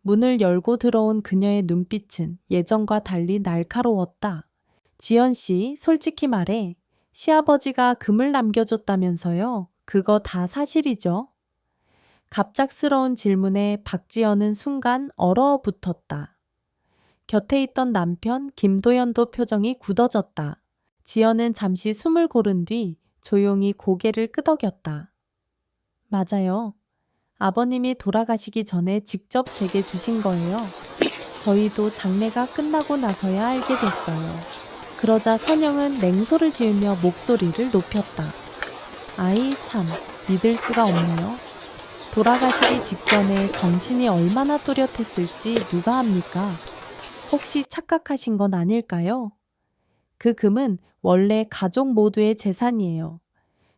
문을 열고 들어온 그녀의 눈빛은 예전과 달리 날카로웠다. 지연 씨, 솔직히 말해 시아버지가 금을 남겨줬다면서요? 그거 다 사실이죠? 갑작스러운 질문에 박지연은 순간 얼어붙었다. 곁에 있던 남편 김도연도 표정이 굳어졌다. 지연은 잠시 숨을 고른 뒤 조용히 고개를 끄덕였다. 맞아요. 아버님이 돌아가시기 전에 직접 제게 주신 거예요. 저희도 장례가 끝나고 나서야 알게 됐어요. 그러자 선영은 냉소를 지으며 목소리를 높였다. 아이 참, 믿을 수가 없네요. 돌아가시기 직전에 정신이 얼마나 또렷했을지 누가 압니까? 혹시 착각하신 건 아닐까요? 그 금은 원래 가족 모두의 재산이에요.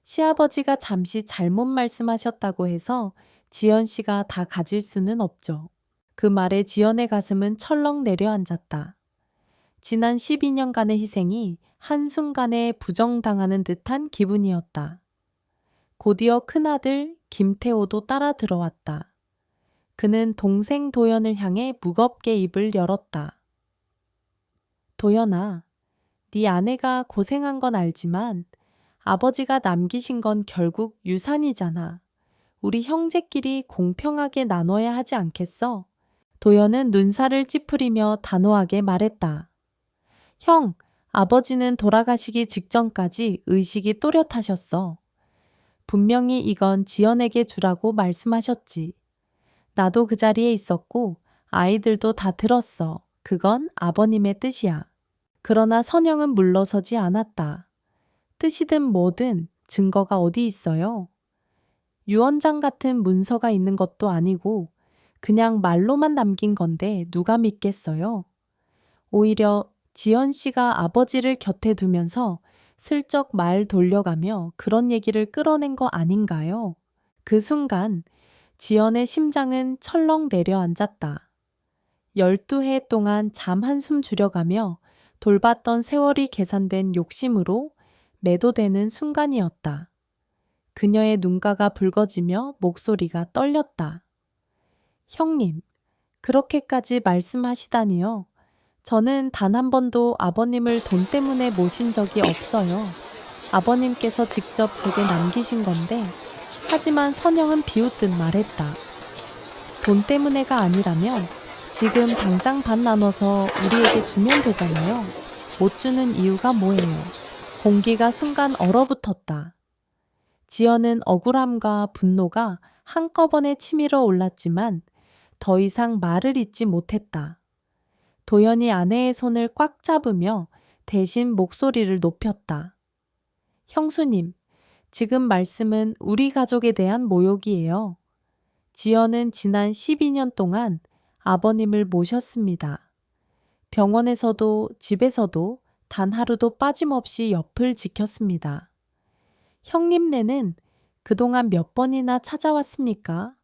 시아버지가 잠시 잘못 말씀하셨다고 해서 지연 씨가 다 가질 수는 없죠. 그 말에 지연의 가슴은 철렁 내려앉았다. 지난 12년간의 희생이 한순간에 부정당하는 듯한 기분이었다. 곧이어 큰아들 김태호도 따라 들어왔다. 그는 동생 도연을 향해 무겁게 입을 열었다. 도연아, 네 아내가 고생한 건 알지만 아버지가 남기신 건 결국 유산이잖아. 우리 형제끼리 공평하게 나눠야 하지 않겠어? 도연은 눈살을 찌푸리며 단호하게 말했다. 형, 아버지는 돌아가시기 직전까지 의식이 또렷하셨어. 분명히 이건 지연에게 주라고 말씀하셨지. 나도 그 자리에 있었고 아이들도 다 들었어. 그건 아버님의 뜻이야. 그러나 선영은 물러서지 않았다. 뜻이든 뭐든 증거가 어디 있어요? 유언장 같은 문서가 있는 것도 아니고 그냥 말로만 남긴 건데 누가 믿겠어요? 오히려 지연 씨가 아버지를 곁에 두면서 슬쩍 말 돌려가며 그런 얘기를 끌어낸 거 아닌가요? 그 순간 지연의 심장은 철렁 내려앉았다. 12해 동안 잠 한숨 줄여가며 돌봤던 세월이 계산된 욕심으로 매도되는 순간이었다. 그녀의 눈가가 붉어지며 목소리가 떨렸다. 형님, 그렇게까지 말씀하시다니요. 저는 단 한 번도 아버님을 돈 때문에 모신 적이 없어요. 아버님께서 직접 제게 남기신 건데, 하지만 선영은 비웃듯 말했다. 돈 때문에가 아니라면 지금 당장 반 나눠서 우리에게 주면 되잖아요. 못 주는 이유가 뭐예요? 공기가 순간 얼어붙었다. 지연은 억울함과 분노가 한꺼번에 치밀어 올랐지만 더 이상 말을 잇지 못했다. 도연이 아내의 손을 꽉 잡으며 대신 목소리를 높였다. 형수님, 지금 말씀은 우리 가족에 대한 모욕이에요. 지연은 지난 12년 동안 아버님을 모셨습니다. 병원에서도 집에서도 단 하루도 빠짐없이 옆을 지켰습니다. 형님네는 그동안 몇 번이나 찾아왔습니까?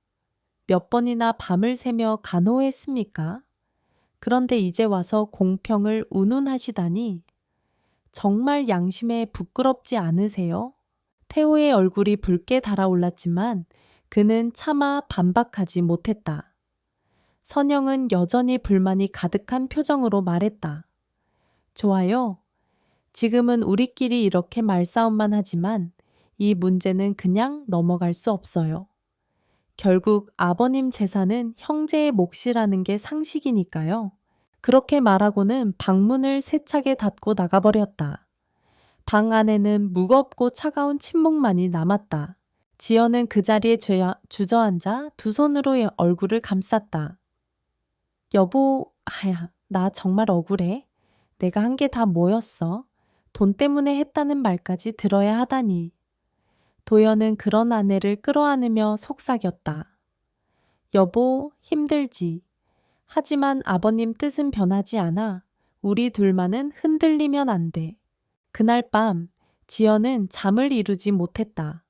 몇 번이나 밤을 새며 간호했습니까? 그런데 이제 와서 공평을 운운하시다니 정말 양심에 부끄럽지 않으세요? 태호의 얼굴이 붉게 달아올랐지만 그는 차마 반박하지 못했다. 선영은 여전히 불만이 가득한 표정으로 말했다. 좋아요. 지금은 우리끼리 이렇게 말싸움만 하지만 이 문제는 그냥 넘어갈 수 없어요. 결국 아버님 재산은 형제의 몫이라는 게 상식이니까요. 그렇게 말하고는 방문을 세차게 닫고 나가버렸다. 방 안에는 무겁고 차가운 침묵만이 남았다. 지연은 그 자리에 주저앉아 두 손으로 얼굴을 감쌌다. 여보, 나 정말 억울해. 내가 한 게 다 뭐였어? 돈 때문에 했다는 말까지 들어야 하다니. 도연은 그런 아내를 끌어안으며 속삭였다. 여보, 힘들지. 하지만 아버님 뜻은 변하지 않아. 우리 둘만은 흔들리면 안 돼. 그날 밤 지연은 잠을 이루지 못했다.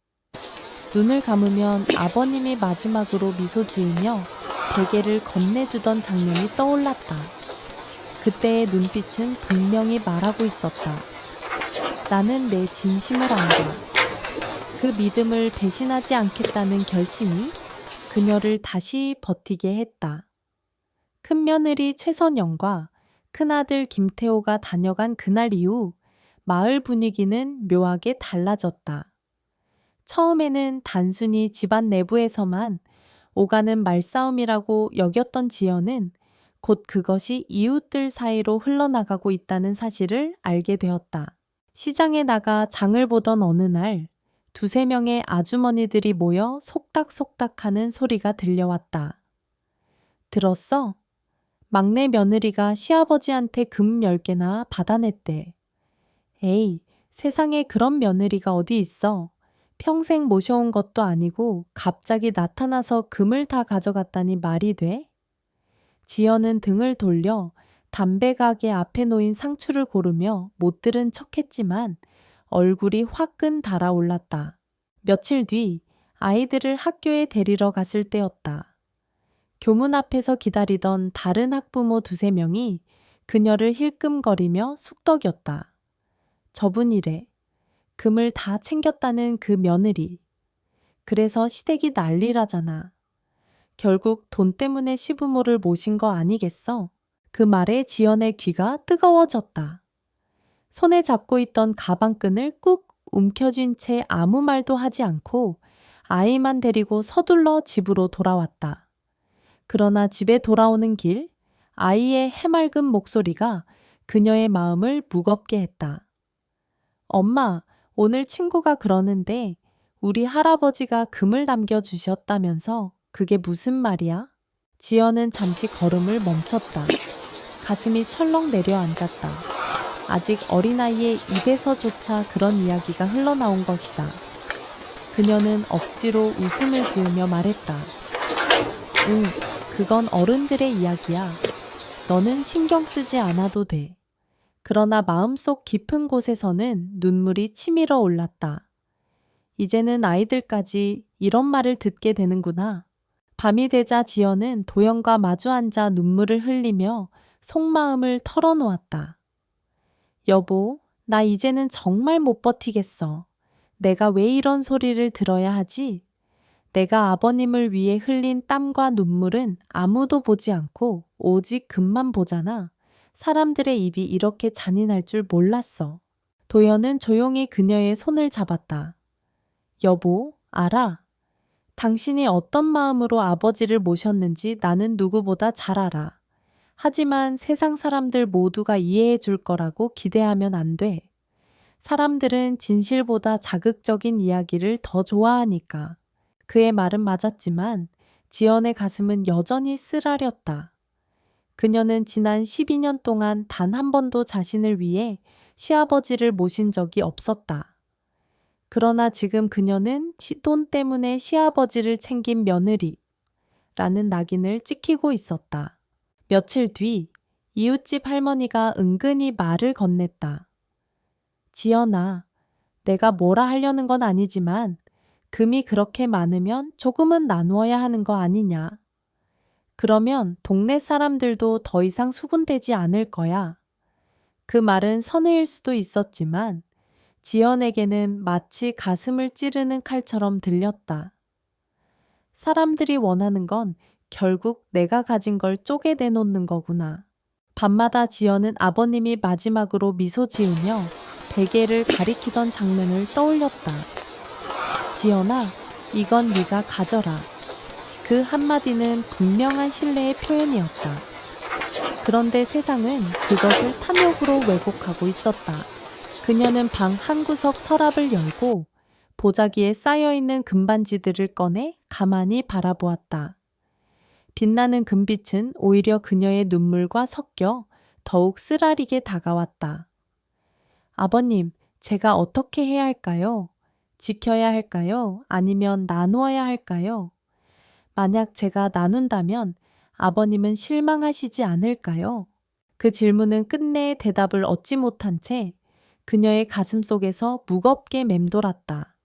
눈을 감으면 아버님이 마지막으로 미소 지으며 베개를 건네주던 장면이 떠올랐다. 그때의 눈빛은 분명히 말하고 있었다. 나는 내 진심을 안다. 그 믿음을 배신하지 않겠다는 결심이 그녀를 다시 버티게 했다. 큰며느리 최선영과 큰아들 김태호가 다녀간 그날 이후 마을 분위기는 묘하게 달라졌다. 처음에는 단순히 집안 내부에서만 오가는 말싸움이라고 여겼던 지연은 곧 그것이 이웃들 사이로 흘러나가고 있다는 사실을 알게 되었다. 시장에 나가 장을 보던 어느 날 두세 명의 아주머니들이 모여 속닥속닥하는 소리가 들려왔다. 들었어? 막내 며느리가 시아버지한테 금 10개나 받아냈대. 에이, 세상에 그런 며느리가 어디 있어. 평생 모셔온 것도 아니고 갑자기 나타나서 금을 다 가져갔다니 말이 돼? 지연은 등을 돌려 담배 가게 앞에 놓인 상추를 고르며 못 들은 척했지만 얼굴이 화끈 달아올랐다. 며칠 뒤 아이들을 학교에 데리러 갔을 때였다. 교문 앞에서 기다리던 다른 학부모 두세 명이 그녀를 힐끔거리며 숙덕였다. 저분이래. 금을 다 챙겼다는 그 며느리. 그래서 시댁이 난리라잖아. 결국 돈 때문에 시부모를 모신 거 아니겠어? 그 말에 지연의 귀가 뜨거워졌다. 손에 잡고 있던 가방끈을 꾹 움켜쥔 채 아무 말도 하지 않고 아이만 데리고 서둘러 집으로 돌아왔다. 그러나 집에 돌아오는 길, 아이의 해맑은 목소리가 그녀의 마음을 무겁게 했다. 엄마, 오늘 친구가 그러는데 우리 할아버지가 금을 남겨주셨다면서 그게 무슨 말이야? 지연은 잠시 걸음을 멈췄다. 가슴이 철렁 내려앉았다. 아직 어린아이의 입에서조차 그런 이야기가 흘러나온 것이다. 그녀는 억지로 웃음을 지으며 말했다. 응, 그건 어른들의 이야기야. 너는 신경 쓰지 않아도 돼. 그러나 마음속 깊은 곳에서는 눈물이 치밀어 올랐다. 이제는 아이들까지 이런 말을 듣게 되는구나. 밤이 되자 지연은 도연과 마주 앉아 눈물을 흘리며 속마음을 털어놓았다. 여보, 나 이제는 정말 못 버티겠어. 내가 왜 이런 소리를 들어야 하지? 내가 아버님을 위해 흘린 땀과 눈물은 아무도 보지 않고 오직 금만 보잖아. 사람들의 입이 이렇게 잔인할 줄 몰랐어. 도연은 조용히 그녀의 손을 잡았다. 여보, 알아. 당신이 어떤 마음으로 아버지를 모셨는지 나는 누구보다 잘 알아. 하지만 세상 사람들 모두가 이해해 줄 거라고 기대하면 안 돼. 사람들은 진실보다 자극적인 이야기를 더 좋아하니까. 그의 말은 맞았지만 지연의 가슴은 여전히 쓰라렸다. 그녀는 지난 12년 동안 단 한 번도 자신을 위해 시아버지를 모신 적이 없었다. 그러나 지금 그녀는 돈 때문에 시아버지를 챙긴 며느리라는 낙인을 찍히고 있었다. 며칠 뒤 이웃집 할머니가 은근히 말을 건넸다. 지연아, 내가 뭐라 하려는 건 아니지만 금이 그렇게 많으면 조금은 나누어야 하는 거 아니냐. 그러면 동네 사람들도 더 이상 수군대지 않을 거야. 그 말은 선의일 수도 있었지만 지연에게는 마치 가슴을 찌르는 칼처럼 들렸다. 사람들이 원하는 건 결국 내가 가진 걸 쪼개내놓는 거구나. 밤마다 지연은 아버님이 마지막으로 미소 지으며 베개를 가리키던 장면을 떠올렸다. 지연아, 이건 네가 가져라. 그 한마디는 분명한 신뢰의 표현이었다. 그런데 세상은 그것을 탐욕으로 왜곡하고 있었다. 그녀는 방 한구석 서랍을 열고 보자기에 쌓여있는 금반지들을 꺼내 가만히 바라보았다. 빛나는 금빛은 오히려 그녀의 눈물과 섞여 더욱 쓰라리게 다가왔다. 아버님, 제가 어떻게 해야 할까요? 지켜야 할까요? 아니면 나누어야 할까요? 만약 제가 나눈다면 아버님은 실망하시지 않을까요? 그 질문은 끝내 대답을 얻지 못한 채 그녀의 가슴 속에서 무겁게 맴돌았다.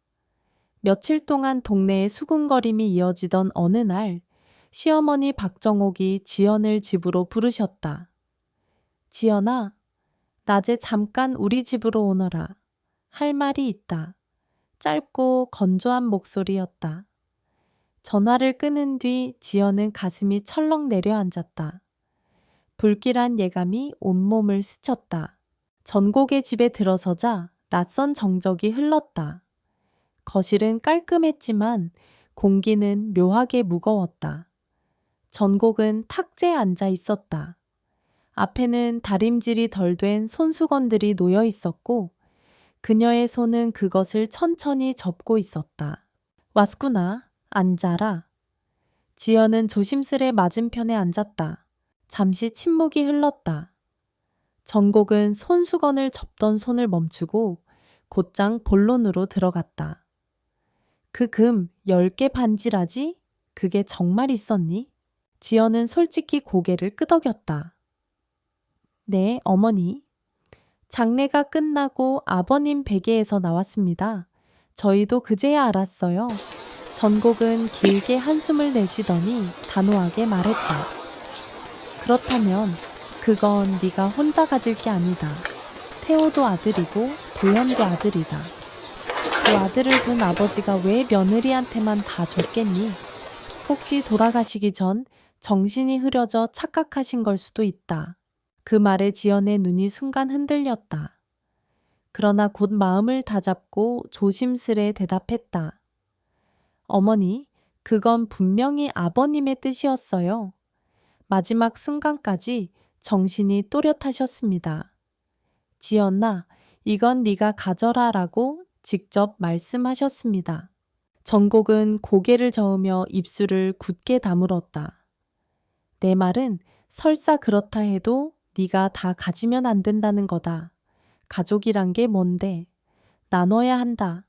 며칠 동안 동네에 수군거림이 이어지던 어느 날 시어머니 박정옥이 지연을 집으로 부르셨다. 지연아, 낮에 잠깐 우리 집으로 오너라. 할 말이 있다. 짧고 건조한 목소리였다. 전화를 끊은 뒤 지연은 가슴이 철렁 내려앉았다. 불길한 예감이 온몸을 스쳤다. 전곡의 집에 들어서자 낯선 정적이 흘렀다. 거실은 깔끔했지만 공기는 묘하게 무거웠다. 전곡은 탁자에 앉아 있었다. 앞에는 다림질이 덜 된 손수건들이 놓여 있었고 그녀의 손은 그것을 천천히 접고 있었다. 왔구나. 앉아라. 지연은 조심스레 맞은편에 앉았다. 잠시 침묵이 흘렀다. 전곡은 손수건을 접던 손을 멈추고 곧장 본론으로 들어갔다. 그 금 10개 반지라지? 그게 정말 있었니? 지연은 솔직히 고개를 끄덕였다. 네, 어머니. 장례가 끝나고 아버님 베개에서 나왔습니다. 저희도 그제야 알았어요. 전곡은 길게 한숨을 내쉬더니 단호하게 말했다. 그렇다면 그건 네가 혼자 가질 게 아니다. 태호도 아들이고 도연도 아들이다. 그 아들을 둔 아버지가 왜 며느리한테만 다 줬겠니? 혹시 돌아가시기 전 정신이 흐려져 착각하신 걸 수도 있다. 그 말에 지연의 눈이 순간 흔들렸다. 그러나 곧 마음을 다잡고 조심스레 대답했다. 어머니, 그건 분명히 아버님의 뜻이었어요. 마지막 순간까지 정신이 또렷하셨습니다. 지연아, 이건 네가 가져라라고 직접 말씀하셨습니다. 전곡은 고개를 저으며 입술을 굳게 다물었다. 내 말은 설사 그렇다 해도 네가 다 가지면 안 된다는 거다. 가족이란 게 뭔데? 나눠야 한다.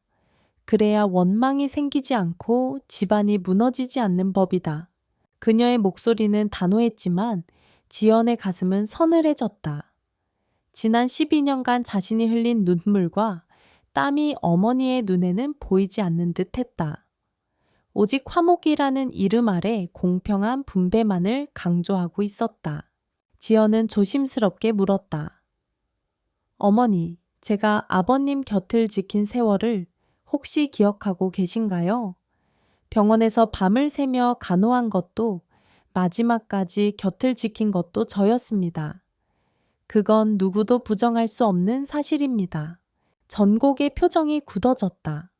그래야 원망이 생기지 않고 집안이 무너지지 않는 법이다. 그녀의 목소리는 단호했지만 지연의 가슴은 서늘해졌다. 지난 12년간 자신이 흘린 눈물과 땀이 어머니의 눈에는 보이지 않는 듯 했다. 오직 화목이라는 이름 아래 공평한 분배만을 강조하고 있었다. 지연은 조심스럽게 물었다. 어머니, 제가 아버님 곁을 지킨 세월을 혹시 기억하고 계신가요? 병원에서 밤을 새며 간호한 것도 마지막까지 곁을 지킨 것도 저였습니다. 그건 누구도 부정할 수 없는 사실입니다. 전곡의 표정이 굳어졌다.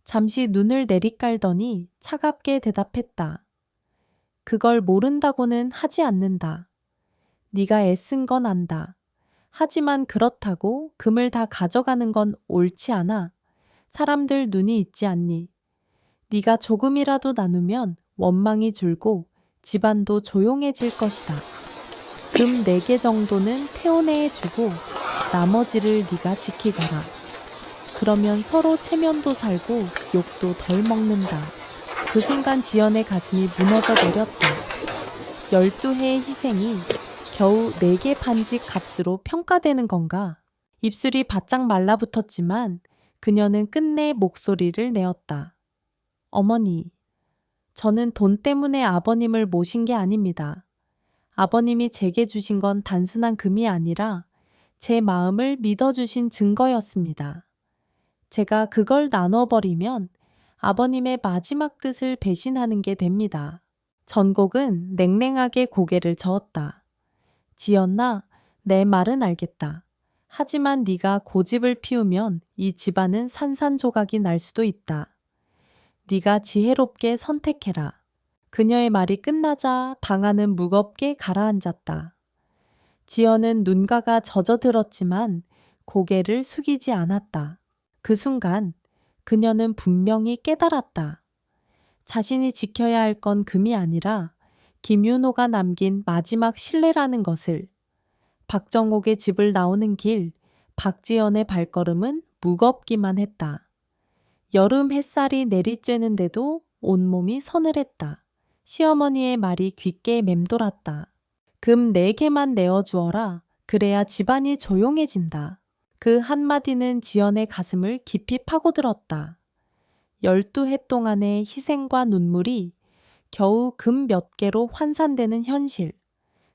잠시 눈을 내리깔더니 차갑게 대답했다. 그걸 모른다고는 하지 않는다. 네가 애쓴 건 안다. 하지만 그렇다고 금을 다 가져가는 건 옳지 않아. 사람들 눈이 있지 않니? 네가 조금이라도 나누면 원망이 줄고 집안도 조용해질 것이다. 금 4개 정도는 태혼해에 주고 나머지를 네가 지키거라. 그러면 서로 체면도 살고 욕도 덜 먹는다. 그 순간 지연의 가슴이 무너져 내렸다. 12해의 희생이 겨우 4개 반지 값으로 평가되는 건가? 입술이 바짝 말라붙었지만 그녀는 끝내 목소리를 내었다. 어머니, 저는 돈 때문에 아버님을 모신 게 아닙니다. 아버님이 제게 주신 건 단순한 금이 아니라 제 마음을 믿어주신 증거였습니다. 제가 그걸 나눠버리면 아버님의 마지막 뜻을 배신하는 게 됩니다. 전곡은 냉랭하게 고개를 저었다. 지연아, 내 말은 알겠다. 하지만 네가 고집을 피우면 이 집안은 산산조각이 날 수도 있다. 네가 지혜롭게 선택해라. 그녀의 말이 끝나자 방 안은 무겁게 가라앉았다. 지연은 눈가가 젖어들었지만 고개를 숙이지 않았다. 그 순간 그녀는 분명히 깨달았다. 자신이 지켜야 할 건 금이 아니라 김윤호가 남긴 마지막 신뢰라는 것을. 박정옥의 집을 나오는 길, 박지연의 발걸음은 무겁기만 했다. 여름 햇살이 내리쬐는데도 온몸이 서늘했다. 시어머니의 말이 귓가에 맴돌았다. 금 4개만 내어주어라. 그래야 집안이 조용해진다. 그 한마디는 지연의 가슴을 깊이 파고들었다. 12해 동안의 희생과 눈물이 겨우 금 몇 개로 환산되는 현실,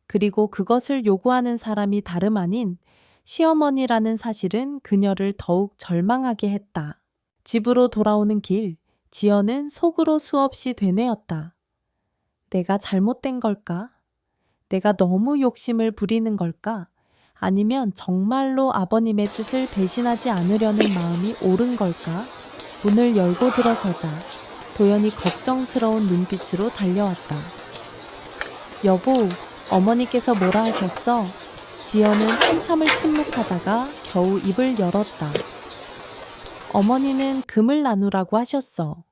그리고 그것을 요구하는 사람이 다름 아닌 시어머니라는 사실은 그녀를 더욱 절망하게 했다. 집으로 돌아오는 길, 지연은 속으로 수없이 되뇌었다. 내가 잘못된 걸까? 내가 너무 욕심을 부리는 걸까? 아니면 정말로 아버님의 뜻을 배신하지 않으려는 마음이 옳은 걸까? 문을 열고 들어서자 도연이 걱정스러운 눈빛으로 달려왔다. 여보, 어머니께서 뭐라 하셨어? 지연은 한참을 침묵하다가 겨우 입을 열었다. 어머니는 금을 나누라고 하셨어.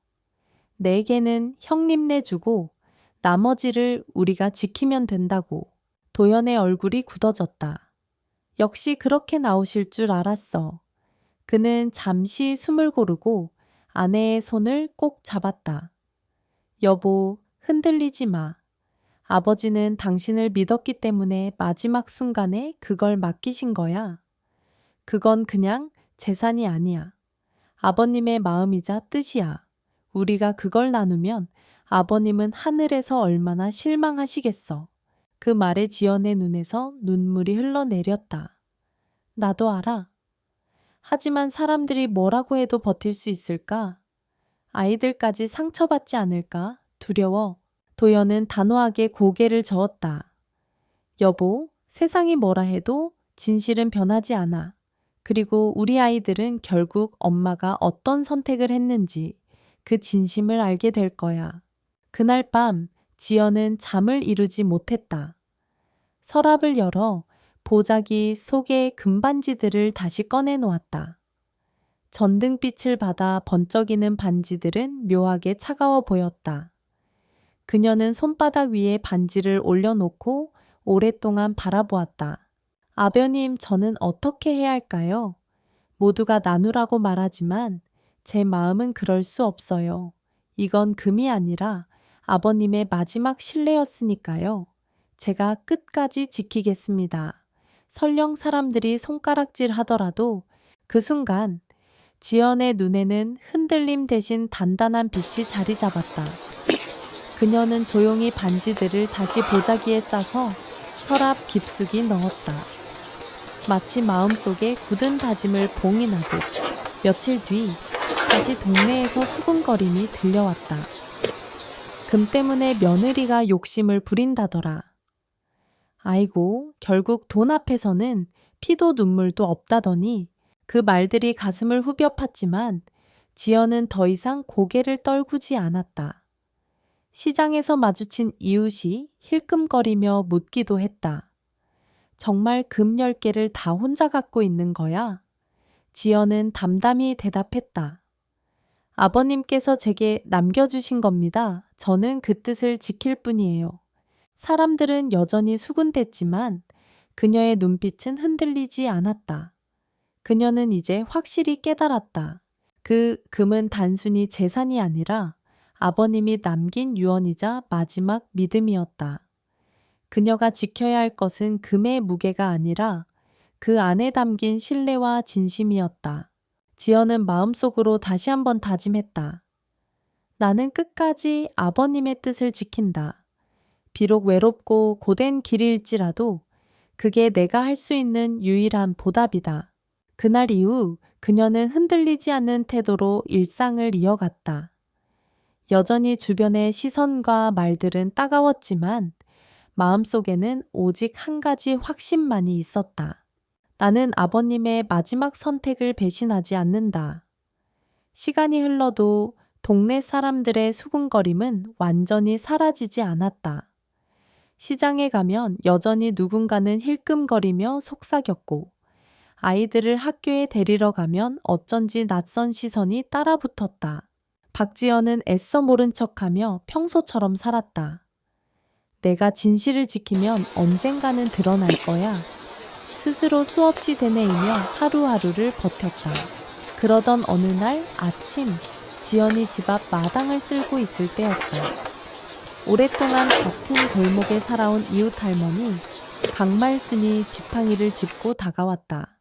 네 개는 형님네 주고 나머지를 우리가 지키면 된다고. 도연의 얼굴이 굳어졌다. 역시 그렇게 나오실 줄 알았어. 그는 잠시 숨을 고르고 아내의 손을 꼭 잡았다. 여보, 흔들리지 마. 아버지는 당신을 믿었기 때문에 마지막 순간에 그걸 맡기신 거야. 그건 그냥 재산이 아니야. 아버님의 마음이자 뜻이야. 우리가 그걸 나누면 아버님은 하늘에서 얼마나 실망하시겠어. 그 말에 지연의 눈에서 눈물이 흘러내렸다. 나도 알아. 하지만 사람들이 뭐라고 해도 버틸 수 있을까? 아이들까지 상처받지 않을까? 두려워. 도연은 단호하게 고개를 저었다. 여보, 세상이 뭐라 해도 진실은 변하지 않아. 그리고 우리 아이들은 결국 엄마가 어떤 선택을 했는지 그 진심을 알게 될 거야. 그날 밤 지연은 잠을 이루지 못했다. 서랍을 열어 보자기 속의 금반지들을 다시 꺼내 놓았다. 전등빛을 받아 번쩍이는 반지들은 묘하게 차가워 보였다. 그녀는 손바닥 위에 반지를 올려놓고 오랫동안 바라보았다. 아버님, 저는 어떻게 해야 할까요? 모두가 나누라고 말하지만 제 마음은 그럴 수 없어요. 이건 금이 아니라 아버님의 마지막 신뢰였으니까요. 제가 끝까지 지키겠습니다. 설령 사람들이 손가락질 하더라도 그 순간 지연의 눈에는 흔들림 대신 단단한 빛이 자리 잡았다. 그녀는 조용히 반지들을 다시 보자기에 싸서 서랍 깊숙이 넣었다. 마치 마음속에 굳은 다짐을 봉인하듯 며칠 뒤 다시 동네에서 수군거림이 들려왔다. 금 때문에 며느리가 욕심을 부린다더라. 아이고, 결국 돈 앞에서는 피도 눈물도 없다더니 그 말들이 가슴을 후벼 팠지만 지연은 더 이상 고개를 떨구지 않았다. 시장에서 마주친 이웃이 힐끔거리며 묻기도 했다. 정말 금 10개를 다 혼자 갖고 있는 거야? 지연은 담담히 대답했다. 아버님께서 제게 남겨주신 겁니다. 저는 그 뜻을 지킬 뿐이에요. 사람들은 여전히 수군댔지만 그녀의 눈빛은 흔들리지 않았다. 그녀는 이제 확실히 깨달았다. 그 금은 단순히 재산이 아니라 아버님이 남긴 유언이자 마지막 믿음이었다. 그녀가 지켜야 할 것은 금의 무게가 아니라 그 안에 담긴 신뢰와 진심이었다. 지연은 마음속으로 다시 한번 다짐했다. 나는 끝까지 아버님의 뜻을 지킨다. 비록 외롭고 고된 길일지라도 그게 내가 할 수 있는 유일한 보답이다. 그날 이후 그녀는 흔들리지 않는 태도로 일상을 이어갔다. 여전히 주변의 시선과 말들은 따가웠지만 마음속에는 오직 한 가지 확신만이 있었다. 나는 아버님의 마지막 선택을 배신하지 않는다. 시간이 흘러도 동네 사람들의 수군거림은 완전히 사라지지 않았다. 시장에 가면 여전히 누군가는 힐끔거리며 속삭였고 아이들을 학교에 데리러 가면 어쩐지 낯선 시선이 따라붙었다. 박지연은 애써 모른 척하며 평소처럼 살았다. 내가 진실을 지키면 언젠가는 드러날 거야. 스스로 수없이 되뇌이며 하루하루를 버텼다. 그러던 어느 날 아침, 지연이 집 앞 마당을 쓸고 있을 때였다. 오랫동안 같은 골목에 살아온 이웃 할머니 강말순이 지팡이를 짚고 다가왔다.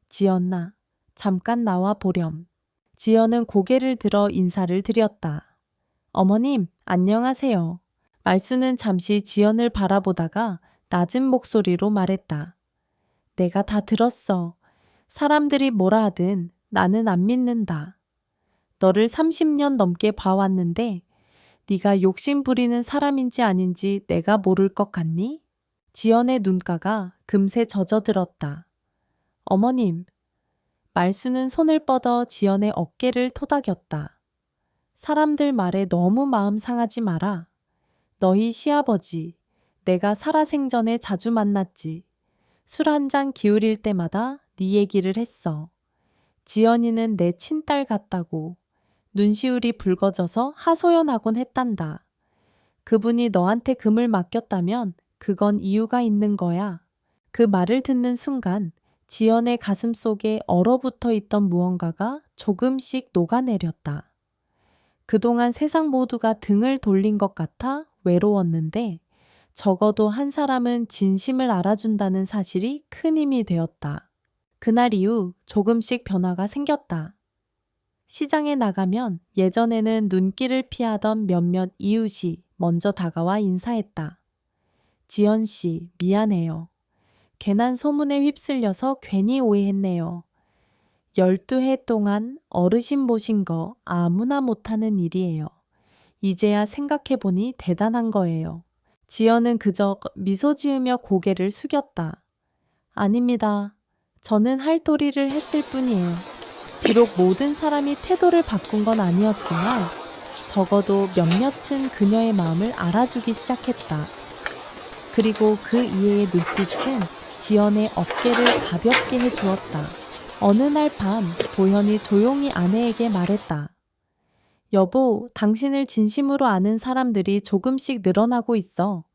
지연아, 잠깐 나와 보렴. 지연은 고개를 들어 인사를 드렸다. 어머님, 안녕하세요. 말수는 잠시 지연을 바라보다가 낮은 목소리로 말했다. 내가 다 들었어. 사람들이 뭐라 하든 나는 안 믿는다. 너를 30년 넘게 봐왔는데 네가 욕심 부리는 사람인지 아닌지 내가 모를 것 같니? 지연의 눈가가 금세 젖어들었다. 어머님, 말수는 손을 뻗어 지연의 어깨를 토닥였다. 사람들 말에 너무 마음 상하지 마라. 너희 시아버지, 내가 살아생전에 자주 만났지. 술 한 잔 기울일 때마다 네 얘기를 했어. 지연이는 내 친딸 같다고. 눈시울이 붉어져서 하소연하곤 했단다. 그분이 너한테 금을 맡겼다면 그건 이유가 있는 거야. 그 말을 듣는 순간 지연의 가슴 속에 얼어붙어 있던 무언가가 조금씩 녹아내렸다. 그동안 세상 모두가 등을 돌린 것 같아 외로웠는데 적어도 한 사람은 진심을 알아준다는 사실이 큰 힘이 되었다. 그날 이후 조금씩 변화가 생겼다. 시장에 나가면 예전에는 눈길을 피하던 몇몇 이웃이 먼저 다가와 인사했다. 지연 씨, 미안해요. 괜한 소문에 휩쓸려서 괜히 오해했네요. 12해 동안 어르신 보신 거 아무나 못하는 일이에요. 이제야 생각해보니 대단한 거예요. 지연은 그저 미소 지으며 고개를 숙였다. 아닙니다. 저는 할 도리를 했을 뿐이에요. 비록 모든 사람이 태도를 바꾼 건 아니었지만 적어도 몇몇은 그녀의 마음을 알아주기 시작했다. 그리고 그 이해의 눈빛은 지연의 어깨를 가볍게 해주었다. 어느 날 밤 도현이 조용히 아내에게 말했다. 여보, 당신을 진심으로 아는 사람들이 조금씩 늘어나고 있어.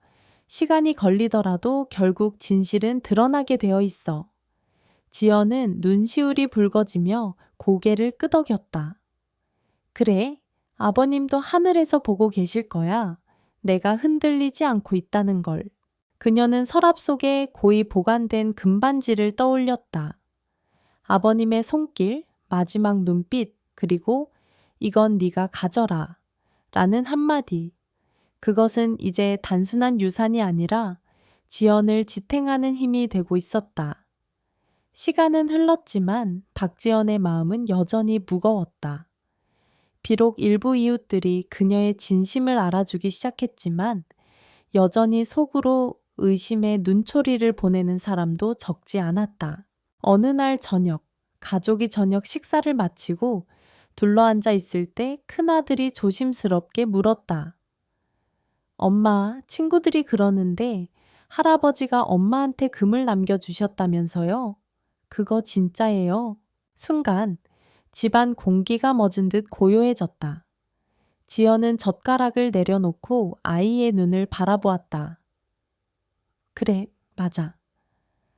시간이 걸리더라도 결국 진실은 드러나게 되어 있어. 지연은 눈시울이 붉어지며 고개를 끄덕였다. 그래, 아버님도 하늘에서 보고 계실 거야. 내가 흔들리지 않고 있다는 걸. 그녀는 서랍 속에 고이 보관된 금반지를 떠올렸다. 아버님의 손길, 마지막 눈빛, 그리고 이건 네가 가져라 라는 한마디. 그것은 이제 단순한 유산이 아니라 지연을 지탱하는 힘이 되고 있었다. 시간은 흘렀지만 박지연의 마음은 여전히 무거웠다. 비록 일부 이웃들이 그녀의 진심을 알아주기 시작했지만 여전히 속으로 의심의 눈초리를 보내는 사람도 적지 않았다. 어느 날 저녁, 가족이 저녁 식사를 마치고 둘러앉아 있을 때 큰아들이 조심스럽게 물었다. 엄마, 친구들이 그러는데 할아버지가 엄마한테 금을 남겨주셨다면서요? 그거 진짜예요. 순간 집안 공기가 멎은 듯 고요해졌다. 지연은 젓가락을 내려놓고 아이의 눈을 바라보았다. 그래, 맞아.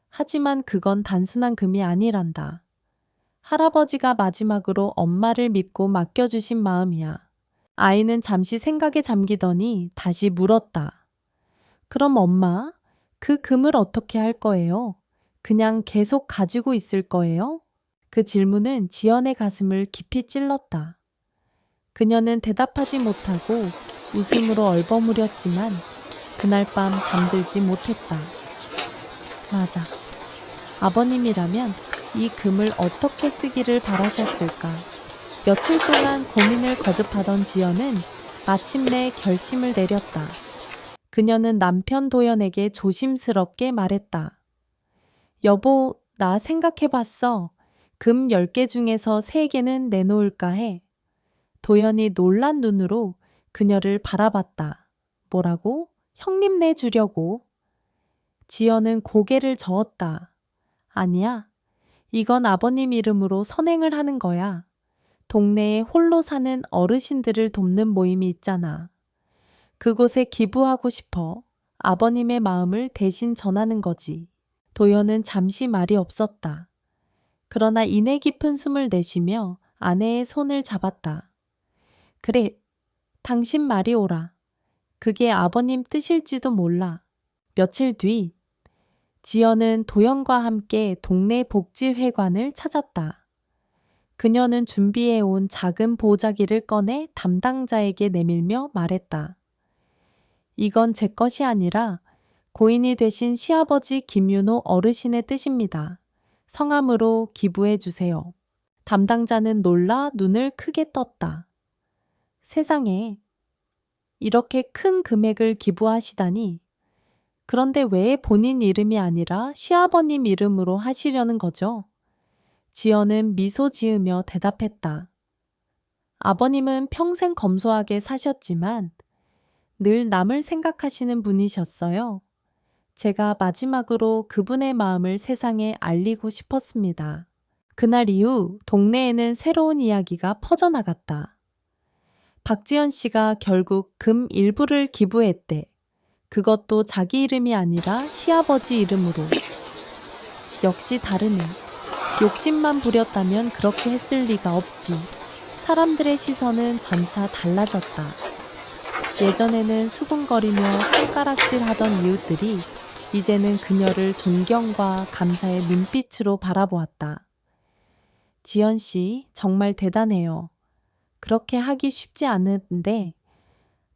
하지만 그건 단순한 금이 아니란다. 할아버지가 마지막으로 엄마를 믿고 맡겨주신 마음이야. 아이는 잠시 생각에 잠기더니 다시 물었다. 그럼 엄마, 그 금을 어떻게 할 거예요? 그냥 계속 가지고 있을 거예요? 그 질문은 지연의 가슴을 깊이 찔렀다. 그녀는 대답하지 못하고 웃음으로 얼버무렸지만 그날 밤 잠들지 못했다. 맞아. 아버님이라면 이 금을 어떻게 쓰기를 바라셨을까? 며칠 동안 고민을 거듭하던 지연은 마침내 결심을 내렸다. 그녀는 남편 도연에게 조심스럽게 말했다. 여보, 나 생각해봤어. 금 10개 중에서 3개는 내놓을까 해. 도연이 놀란 눈으로 그녀를 바라봤다. 뭐라고? 형님 내주려고? 지연은 고개를 저었다. 아니야. 이건 아버님 이름으로 선행을 하는 거야. 동네에 홀로 사는 어르신들을 돕는 모임이 있잖아. 그곳에 기부하고 싶어. 아버님의 마음을 대신 전하는 거지. 도연은 잠시 말이 없었다. 그러나 인내 깊은 숨을 내쉬며 아내의 손을 잡았다. 그래, 당신 말이 옳아. 그게 아버님 뜻일지도 몰라. 며칠 뒤 지연은 도연과 함께 동네 복지회관을 찾았다. 그녀는 준비해온 작은 보자기를 꺼내 담당자에게 내밀며 말했다. 이건 제 것이 아니라 고인이 되신 시아버지 김윤호 어르신의 뜻입니다. 성함으로 기부해 주세요. 담당자는 놀라 눈을 크게 떴다. 세상에, 이렇게 큰 금액을 기부하시다니. 그런데 왜 본인 이름이 아니라 시아버님 이름으로 하시려는 거죠? 지연은 미소 지으며 대답했다. 아버님은 평생 검소하게 사셨지만 늘 남을 생각하시는 분이셨어요. 제가 마지막으로 그분의 마음을 세상에 알리고 싶었습니다. 그날 이후 동네에는 새로운 이야기가 퍼져나갔다. 박지연 씨가 결국 금 일부를 기부했대. 그것도 자기 이름이 아니라 시아버지 이름으로. 역시 다르네. 욕심만 부렸다면 그렇게 했을 리가 없지. 사람들의 시선은 점차 달라졌다. 예전에는 수군거리며 손가락질하던 이웃들이 이제는 그녀를 존경과 감사의 눈빛으로 바라보았다. 지연 씨, 정말 대단해요. 그렇게 하기 쉽지 않은데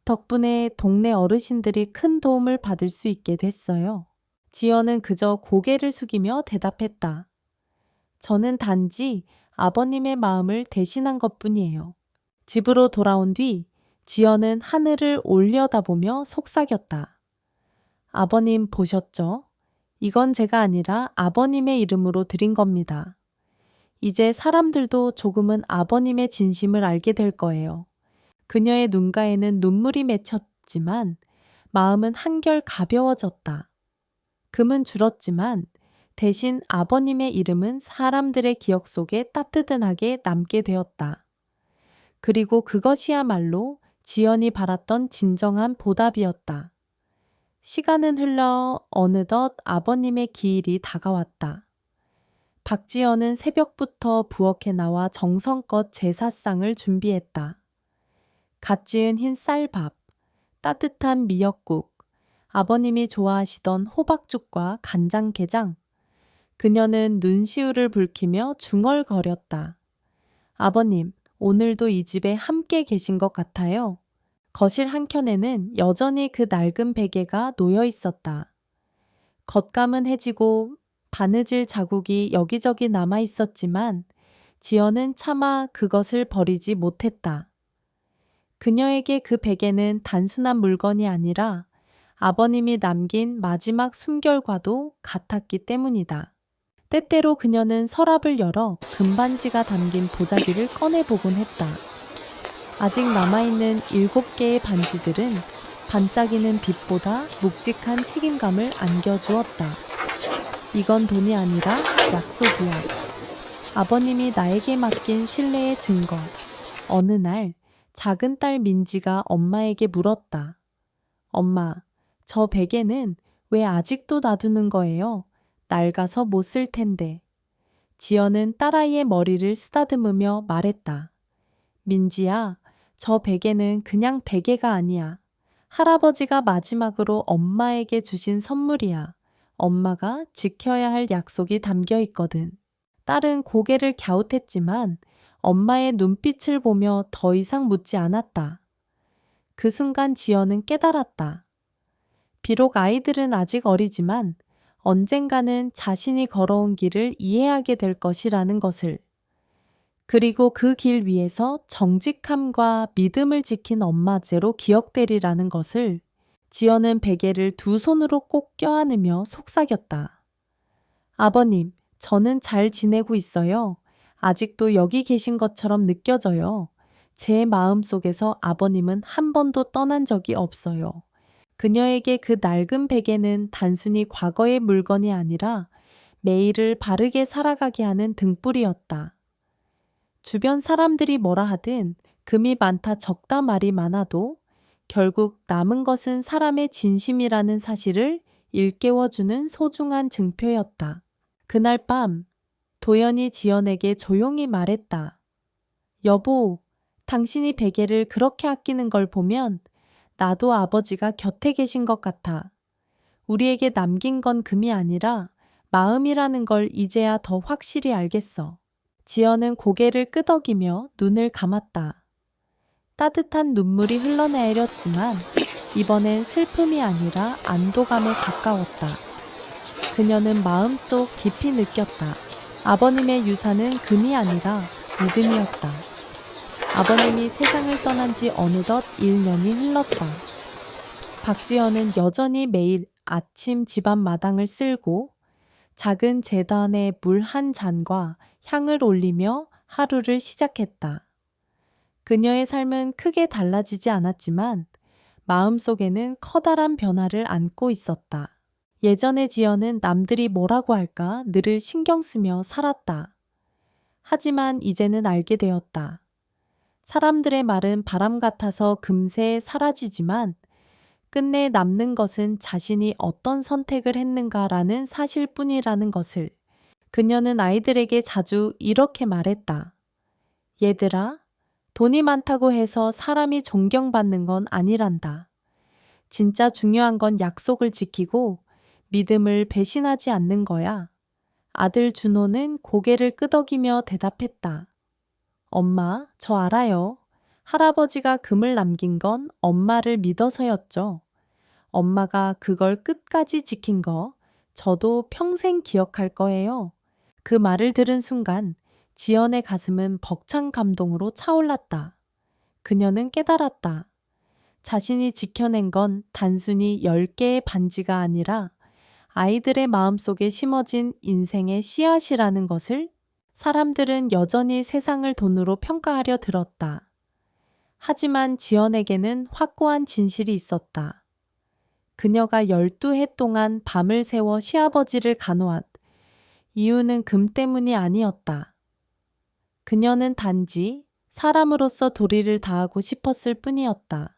덕분에 동네 어르신들이 큰 도움을 받을 수 있게 됐어요. 지연은 그저 고개를 숙이며 대답했다. 저는 단지 아버님의 마음을 대신한 것뿐이에요. 집으로 돌아온 뒤 지연은 하늘을 올려다보며 속삭였다. 아버님 보셨죠? 이건 제가 아니라 아버님의 이름으로 드린 겁니다. 이제 사람들도 조금은 아버님의 진심을 알게 될 거예요. 그녀의 눈가에는 눈물이 맺혔지만 마음은 한결 가벼워졌다. 금은 줄었지만 대신 아버님의 이름은 사람들의 기억 속에 따뜻하게 남게 되었다. 그리고 그것이야말로 지연이 바랐던 진정한 보답이었다. 시간은 흘러 어느덧 아버님의 기일이 다가왔다. 박지연은 새벽부터 부엌에 나와 정성껏 제사상을 준비했다. 갓 지은 흰 쌀밥, 따뜻한 미역국, 아버님이 좋아하시던 호박죽과 간장게장. 그녀는 눈시울을 붉히며 중얼거렸다. 아버님, 오늘도 이 집에 함께 계신 것 같아요. 거실 한켠에는 여전히 그 낡은 베개가 놓여 있었다. 겉감은 해지고 바느질 자국이 여기저기 남아 있었지만 지연은 차마 그것을 버리지 못했다. 그녀에게 그 베개는 단순한 물건이 아니라 아버님이 남긴 마지막 숨결과도 같았기 때문이다. 때때로 그녀는 서랍을 열어 금반지가 담긴 보자기를 꺼내보곤 했다. 아직 남아있는 7개의 반지들은 반짝이는 빛보다 묵직한 책임감을 안겨주었다. 이건 돈이 아니라 약속이야. 아버님이 나에게 맡긴 신뢰의 증거. 어느 날 작은 딸 민지가 엄마에게 물었다. 엄마, 저 베개는 왜 아직도 놔두는 거예요? 낡아서 못 쓸 텐데. 지연은 딸아이의 머리를 쓰다듬으며 말했다. 민지야, 저 베개는 그냥 베개가 아니야. 할아버지가 마지막으로 엄마에게 주신 선물이야. 엄마가 지켜야 할 약속이 담겨 있거든. 딸은 고개를 갸웃했지만 엄마의 눈빛을 보며 더 이상 묻지 않았다. 그 순간 지연은 깨달았다. 비록 아이들은 아직 어리지만 언젠가는 자신이 걸어온 길을 이해하게 될 것이라는 것을. 그리고 그 길 위에서 정직함과 믿음을 지킨 엄마제로 기억되리라는 것을. 지연은 베개를 두 손으로 꼭 껴안으며 속삭였다. 아버님, 저는 잘 지내고 있어요. 아직도 여기 계신 것처럼 느껴져요. 제 마음속에서 아버님은 한 번도 떠난 적이 없어요. 그녀에게 그 낡은 베개는 단순히 과거의 물건이 아니라 매일을 바르게 살아가게 하는 등불이었다. 주변 사람들이 뭐라 하든 금이 많다 적다 말이 많아도 결국 남은 것은 사람의 진심이라는 사실을 일깨워주는 소중한 증표였다. 그날 밤 도연이 지연에게 조용히 말했다. 여보, 당신이 베개를 그렇게 아끼는 걸 보면 나도 아버지가 곁에 계신 것 같아. 우리에게 남긴 건 금이 아니라 마음이라는 걸 이제야 더 확실히 알겠어. 지연은 고개를 끄덕이며 눈을 감았다. 따뜻한 눈물이 흘러내렸지만 이번엔 슬픔이 아니라 안도감에 가까웠다. 그녀는 마음속 깊이 느꼈다. 아버님의 유산은 금이 아니라 믿음이었다. 아버님이 세상을 떠난 지 어느덧 1년이 흘렀다. 박지연은 여전히 매일 아침 집안 마당을 쓸고 작은 제단에 물 한 잔과 향을 올리며 하루를 시작했다. 그녀의 삶은 크게 달라지지 않았지만 마음속에는 커다란 변화를 안고 있었다. 예전의 지연은 남들이 뭐라고 할까 늘을 신경 쓰며 살았다. 하지만 이제는 알게 되었다. 사람들의 말은 바람 같아서 금세 사라지지만 끝내 남는 것은 자신이 어떤 선택을 했는가라는 사실뿐이라는 것을. 그녀는 아이들에게 자주 이렇게 말했다. 얘들아, 돈이 많다고 해서 사람이 존경받는 건 아니란다. 진짜 중요한 건 약속을 지키고 믿음을 배신하지 않는 거야. 아들 준호는 고개를 끄덕이며 대답했다. 엄마, 저 알아요. 할아버지가 금을 남긴 건 엄마를 믿어서였죠. 엄마가 그걸 끝까지 지킨 거 저도 평생 기억할 거예요. 그 말을 들은 순간 지연의 가슴은 벅찬 감동으로 차올랐다. 그녀는 깨달았다. 자신이 지켜낸 건 단순히 10개의 반지가 아니라 아이들의 마음속에 심어진 인생의 씨앗이라는 것을. 사람들은 여전히 세상을 돈으로 평가하려 들었다. 하지만 지연에게는 확고한 진실이 있었다. 그녀가 12해 동안 밤을 새워 시아버지를 간호한 이유는 금 때문이 아니었다. 그녀는 단지 사람으로서 도리를 다하고 싶었을 뿐이었다.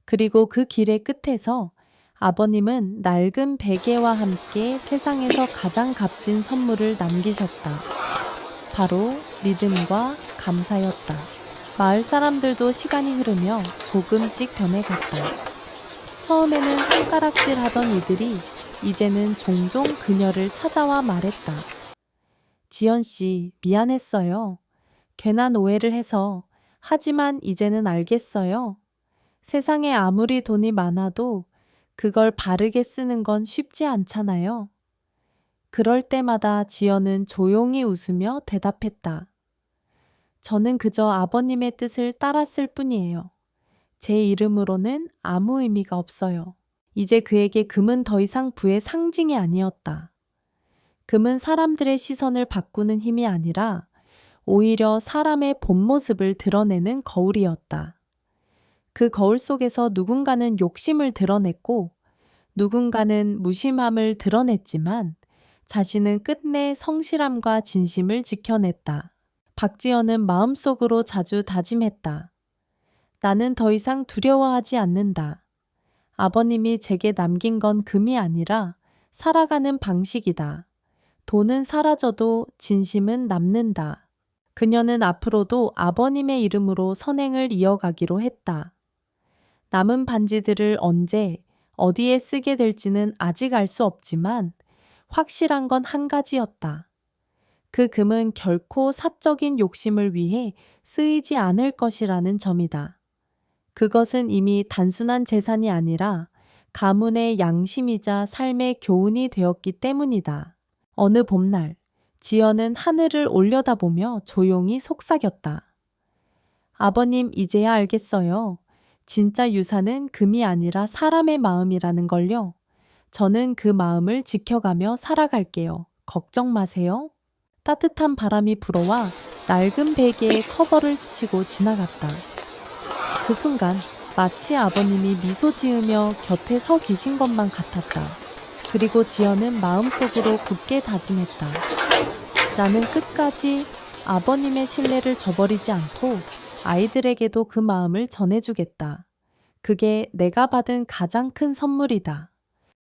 그리고 그 길의 끝에서 아버님은 낡은 베개와 함께 세상에서 가장 값진 선물을 남기셨다. 바로 믿음과 감사였다. 마을 사람들도 시간이 흐르며 조금씩 변해갔다. 처음에는 손가락질 하던 이들이 이제는 종종 그녀를 찾아와 말했다. 지연 씨, 미안했어요. 괜한 오해를 해서. 하지만 이제는 알겠어요. 세상에 아무리 돈이 많아도 그걸 바르게 쓰는 건 쉽지 않잖아요. 그럴 때마다 지연은 조용히 웃으며 대답했다. 저는 그저 아버님의 뜻을 따랐을 뿐이에요. 제 이름으로는 아무 의미가 없어요. 이제 그에게 금은 더 이상 부의 상징이 아니었다. 금은 사람들의 시선을 바꾸는 힘이 아니라 오히려 사람의 본 모습을 드러내는 거울이었다. 그 거울 속에서 누군가는 욕심을 드러냈고 누군가는 무심함을 드러냈지만 자신은 끝내 성실함과 진심을 지켜냈다. 박지연은 마음속으로 자주 다짐했다. 나는 더 이상 두려워하지 않는다. 아버님이 제게 남긴 건 금이 아니라 살아가는 방식이다. 돈은 사라져도 진심은 남는다. 그녀는 앞으로도 아버님의 이름으로 선행을 이어가기로 했다. 남은 반지들을 언제, 어디에 쓰게 될지는 아직 알 수 없지만 확실한 건 한 가지였다. 그 금은 결코 사적인 욕심을 위해 쓰이지 않을 것이라는 점이다. 그것은 이미 단순한 재산이 아니라 가문의 양심이자 삶의 교훈이 되었기 때문이다. 어느 봄날, 지연은 하늘을 올려다보며 조용히 속삭였다. 아버님, 이제야 알겠어요. 진짜 유산은 금이 아니라 사람의 마음이라는 걸요. 저는 그 마음을 지켜가며 살아갈게요. 걱정 마세요. 따뜻한 바람이 불어와 낡은 베개에 커버를 스치고 지나갔다. 그 순간 마치 아버님이 미소 지으며 곁에 서 계신 것만 같았다. 그리고 지연은 마음속으로 굳게 다짐했다. 나는 끝까지 아버님의 신뢰를 저버리지 않고 아이들에게도 그 마음을 전해주겠다. 그게 내가 받은 가장 큰 선물이다.